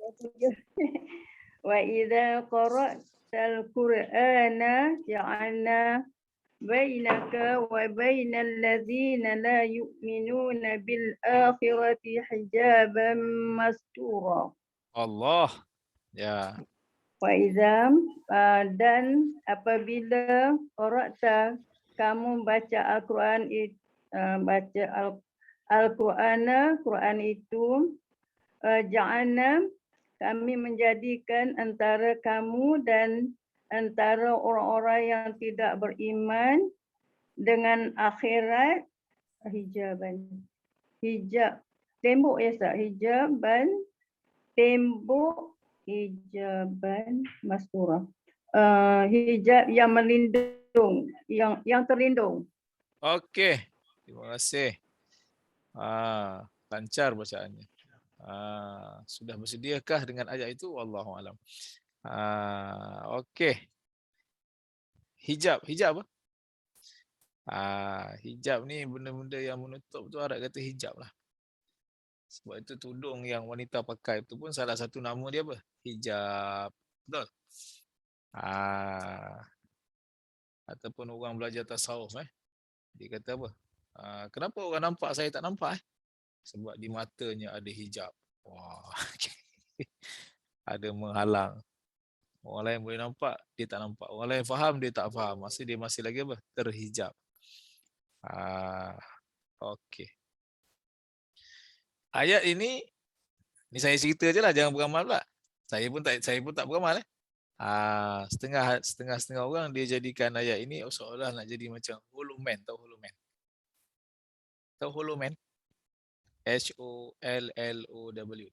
Wa idza qara'tal Qur'ana ja'alna bainaka wa bainal ladzina la yu'minuna bil akhirati hijaban mastura. Allah. Ya. Wa idza dan apabila qara'ta kamu baca Al-Quran Quran itu ja'alna kami menjadikan antara kamu dan antara orang-orang yang tidak beriman dengan akhirat hijaban. Hijab tembok ya Ustaz, hijaban tembok, hijaban mastura. Hijab yang melindung, yang terlindung. Okey. Terima kasih. Lancar bacaannya. Sudah bersediakah dengan ayat itu? Wallahu alam. Okey. Hijab apa? Hijab ni benda-benda yang menutup tu Arab kata hijab lah. Sebab itu tudung yang wanita pakai itu pun salah satu nama dia apa? Hijab. Betul? Ataupun orang belajar tasawuf dia kata apa? Kenapa orang nampak saya tak nampak? Sebab di matanya ada hijab. Wah. Ada menghalang. Orang lain boleh nampak, dia tak nampak. Orang lain faham, dia tak faham. Dia masih lagi apa? Terhijab. Okey. Ayat ini saya cerita je lah, jangan beramal pula. Saya pun tak beramal setengah orang dia jadikan ayat ini seolah nak jadi macam Holoman. Tahu Holoman? Tahu Holoman? HOLLOW.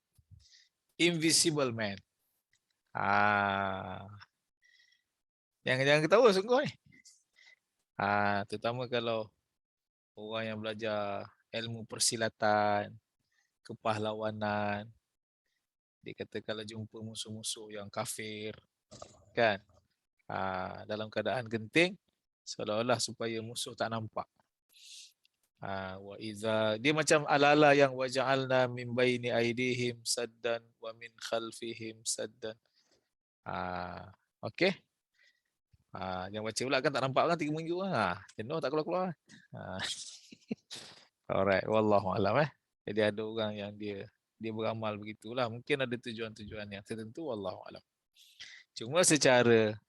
Invisible Man. Jangan ketawa sungguh ni. Terutama kalau orang yang belajar ilmu persilatan, kepahlawanan, dia kata kalau jumpa musuh-musuh yang kafir, kan, dalam keadaan genting, seolah-olah supaya musuh tak nampak. Wa iza, dia macam ala-ala yang waja'alna min baini aidihim saddan wa min khalfihim saddan. Okey. Yang baca pula kan tak nampak kan 3 minggu jenuh tak keluar-keluar. Alright, wallahu alam Jadi ada orang yang dia beramal begitulah, mungkin ada tujuan-tujuan yang tertentu, wallahu alam. Cuma secara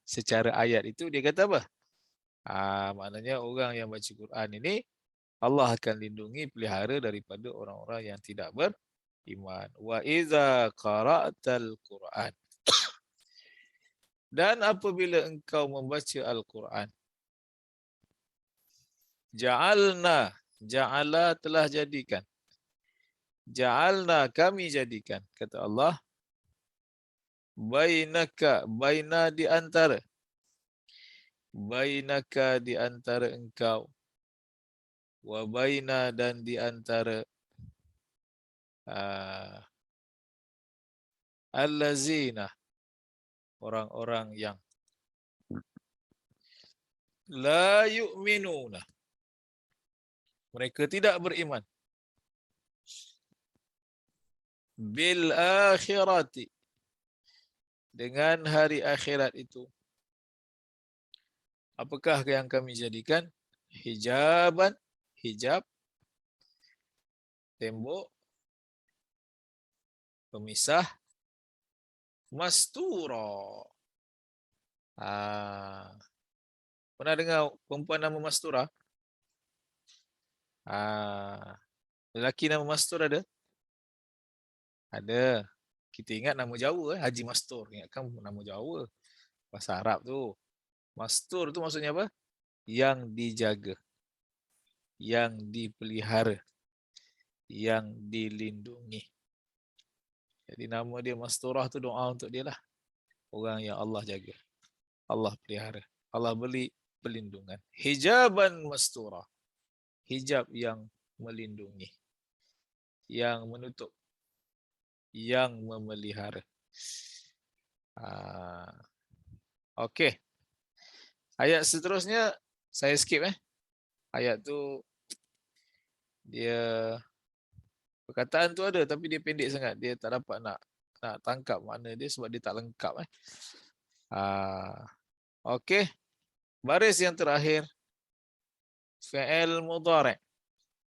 ayat itu dia kata apa? Maknanya orang yang baca Quran ini Allah akan lindungi, pelihara daripada orang-orang yang tidak beriman. Wa iza qara'tal Quran. Dan apabila engkau membaca Al-Quran, ja'ala telah jadikan. Ja'alna kami jadikan, kata Allah, baina di antara. Bainaka di antara engkau. Wa baina dan di antara allazina, orang-orang yang la yu'minuna, mereka tidak beriman, bil akhirati, dengan hari akhirat itu. Apakah yang kami jadikan? Hijaban, hijab, tembok, pemisah, mastura. Pernah dengar perempuan nama Mastura? Lelaki nama Mastur ada? Ada. Kita ingat nama Jawa, Haji Mastur. Ingatkan nama Jawa. Bahasa Arab tu. Mastur tu maksudnya apa? Yang dijaga. Yang dipelihara. Yang dilindungi. Jadi nama dia Masturah tu doa untuk dia lah. Orang yang Allah jaga. Allah pelihara. Allah beri pelindungan. Hijaban Masturah. Hijab yang melindungi. Yang menutup. Yang memelihara. Okey. Ayat seterusnya saya skip Ayat tu dia perkataan tu ada tapi dia pendek sangat. Dia tak dapat nak tangkap makna dia sebab dia tak lengkap Okey. Baris yang terakhir fi'il mudhari'.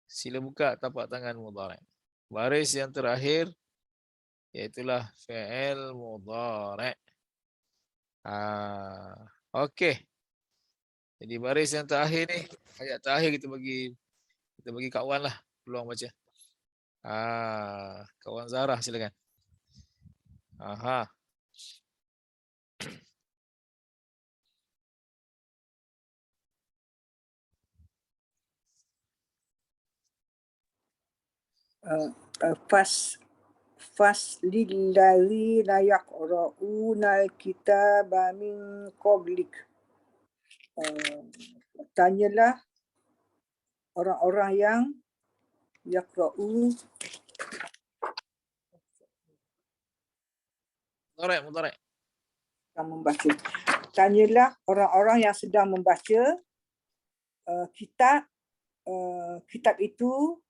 Sila buka tapak tangan mudhari'. Baris yang terakhir iaitulah fi'il mudhari'. Okey. Jadi baris yang terakhir ni, ayat terakhir kita bagi Kak Wan lah peluang baca. Kak Wan Zarah silakan. Faslilladzina yaqra'unal kitaba min qablik. Tanyalah orang-orang yang yaqra'u Mudhari'. Yang membaca. Tanyalah orang-orang yang sedang membaca kitab itu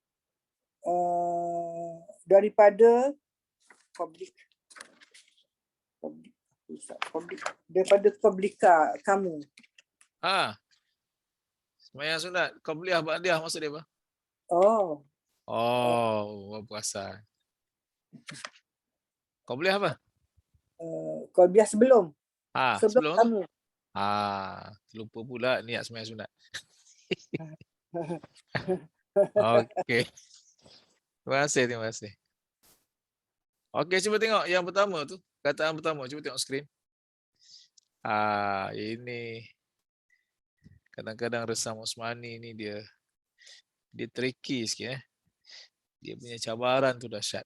daripada daripada publika kamu. Sembahyang sunat, qabliyah ba'diyah maksud dia apa? Puasa. Qabliyah apa? Qabliyah sebelum. Sebelum kamu. Lupa pula niat sembahyang sunat. Okey. Terima kasih. Okey, cuba tengok yang pertama tu. Kataan pertama, cuba tengok skrin. Ini kadang-kadang Resam Osmani ni dia tricky sikit Dia punya cabaran tu dahsyat.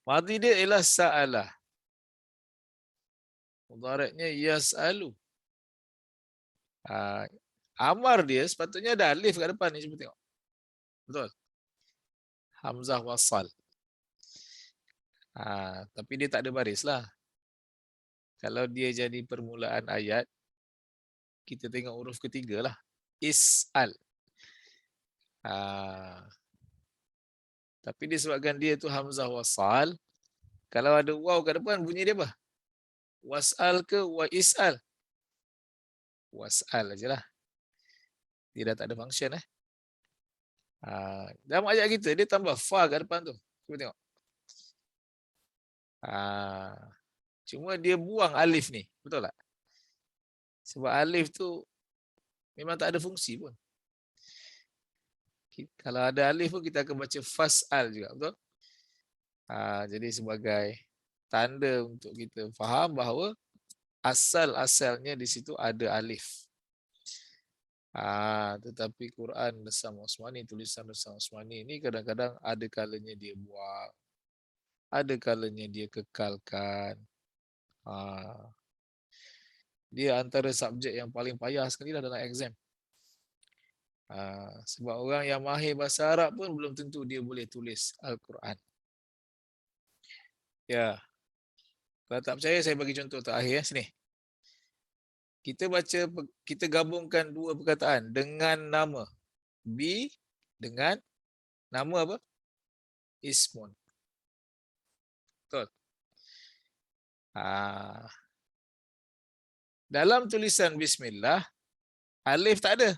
Madhi dia ialah sa'alah. Mudhari'nya yas'alu. Amar dia sepatutnya ada alif kat depan ni, cuba tengok. Betul? Hamzah wasal. Tapi dia tak ada baris lah. Kalau dia jadi permulaan ayat, kita tengok huruf ketiga lah. Is'al. Tapi disebabkan dia tu hamzah wasal, kalau ada waw kat depan, bunyi dia apa? Was'al ke wa is'al? Was'al aje lah. Dia dah tak ada function dalam ayat kita, dia tambah fa kat depan tu. Cuba tengok. Cuma dia buang alif ni. Betul tak? Sebab alif tu memang tak ada fungsi pun. Kalau ada alif pun kita akan baca fas'al juga. Betul? Jadi sebagai tanda untuk kita faham bahawa asal-asalnya di situ ada alif. Tetapi Quran Resam Osmani, tulisan Resam Osmani ini kadang-kadang ada kalanya dia buang, ada kalanya dia kekalkan. Dia antara subjek yang paling payah sekali lah dalam exam. Sebab orang yang mahir bahasa Arab pun belum tentu dia boleh tulis Al-Quran. Ya. Kalau tak percaya, saya bagi contoh terakhir sini. Kita gabungkan dua perkataan dengan nama. Bi dengan nama apa? Ismun. Betul? Dalam tulisan bismillah, alif tak ada.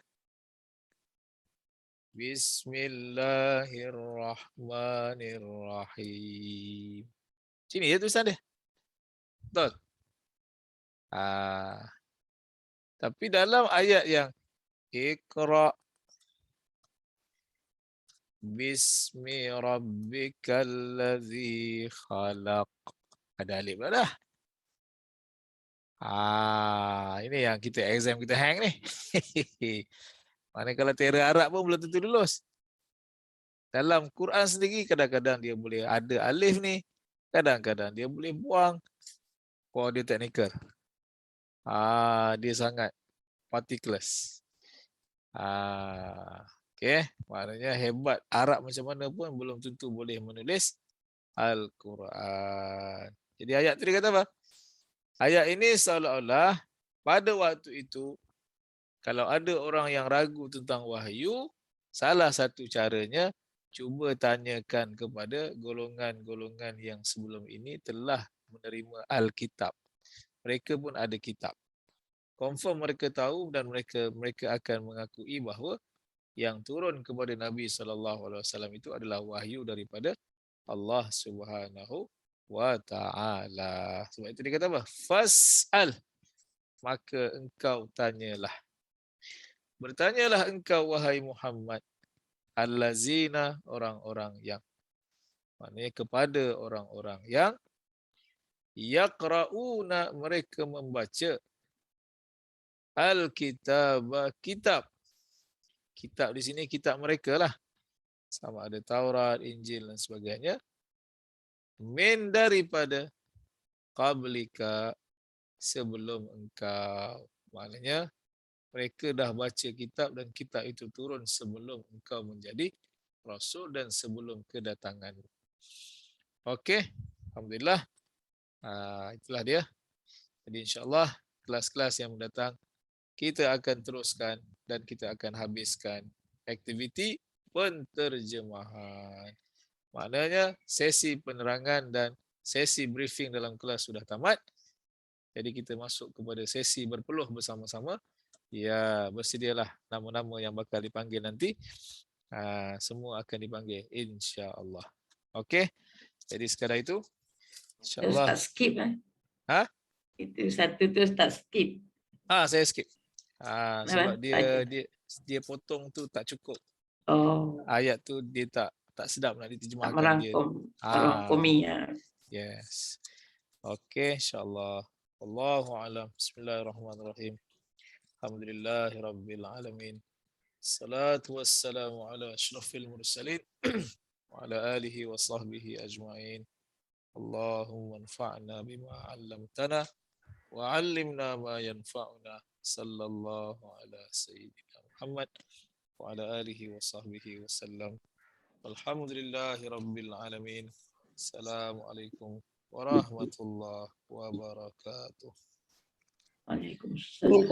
Bismillahirrahmanirrahim. Sini ya tulisan dia. Betul. Tapi dalam ayat yang Iqra Bismi rabbikal ladzi khalaq. Ada alif dah. Ini yang kita exam kita hang ni. Mana kalau teori Arab pun belum tentu lulus. Dalam Quran sendiri kadang-kadang dia boleh ada alif ni, kadang-kadang dia boleh buang. Kalau dia teknikal. Dia sangat particulars. Okey, maknanya hebat Arab macam mana pun belum tentu boleh menulis Al-Quran. Jadi ayat tadi kata apa? Ayat ini seolah-olah pada waktu itu kalau ada orang yang ragu tentang wahyu, salah satu caranya cuba tanyakan kepada golongan-golongan yang sebelum ini telah menerima Alkitab. Mereka pun ada kitab. Confirm mereka tahu dan mereka akan mengakui bahawa yang turun kepada Nabi SAW itu adalah wahyu daripada Allah Subhanahu wa ta'ala. Sebab itu dia kata apa? Fas'al. Maka engkau tanyalah. Bertanyalah engkau wahai Muhammad. Allazina, orang-orang yang. Maknanya kepada orang-orang yang yaqra'una, mereka membaca Al-Kitab, kitab. Kitab di sini kitab mereka lah. Sama ada Taurat, Injil dan sebagainya. Min daripada qablika, sebelum engkau. Maknanya mereka dah baca kitab dan kitab itu turun sebelum engkau menjadi rasul dan sebelum kedatangan. Okey, alhamdulillah. Itulah dia. Jadi insya-Allah kelas-kelas yang mendatang kita akan teruskan dan kita akan habiskan aktiviti penterjemahan. Maknanya sesi penerangan dan sesi briefing dalam kelas sudah tamat. Jadi kita masuk kepada sesi berpeluh bersama-sama. Ya, bersedialah nama-nama yang bakal dipanggil nanti. Semua akan dipanggil insya-Allah. Okey. Jadi sekadar itu insya-Allah. Ustaz skip Itu satu tu Ustaz skip. Saya skip. Sebab dia potong tu tak cukup. Ayat tu dia tak sedap nak diterjemahkan. Tak merangkum. Merangkumi. Yes. Okey, insya-Allah. Wallahu a'lam. Bismillahirrahmanirrahim. Alhamdulillahirabbil alamin. Salatu wassalamu ala asyrafil mursalin wa ala alihi wa sahbihi ajma'in. Allahumma anfa'na bima 'allamtana wa 'allimna ma yanfa'una. Sallallahu ala sayyidina Muhammad wa ala alihi wa sahbihi wasallam. Alhamdulillahirabbil alamin. Assalamualaikum warahmatullahi wabarakatuh. Waalaikumsalam.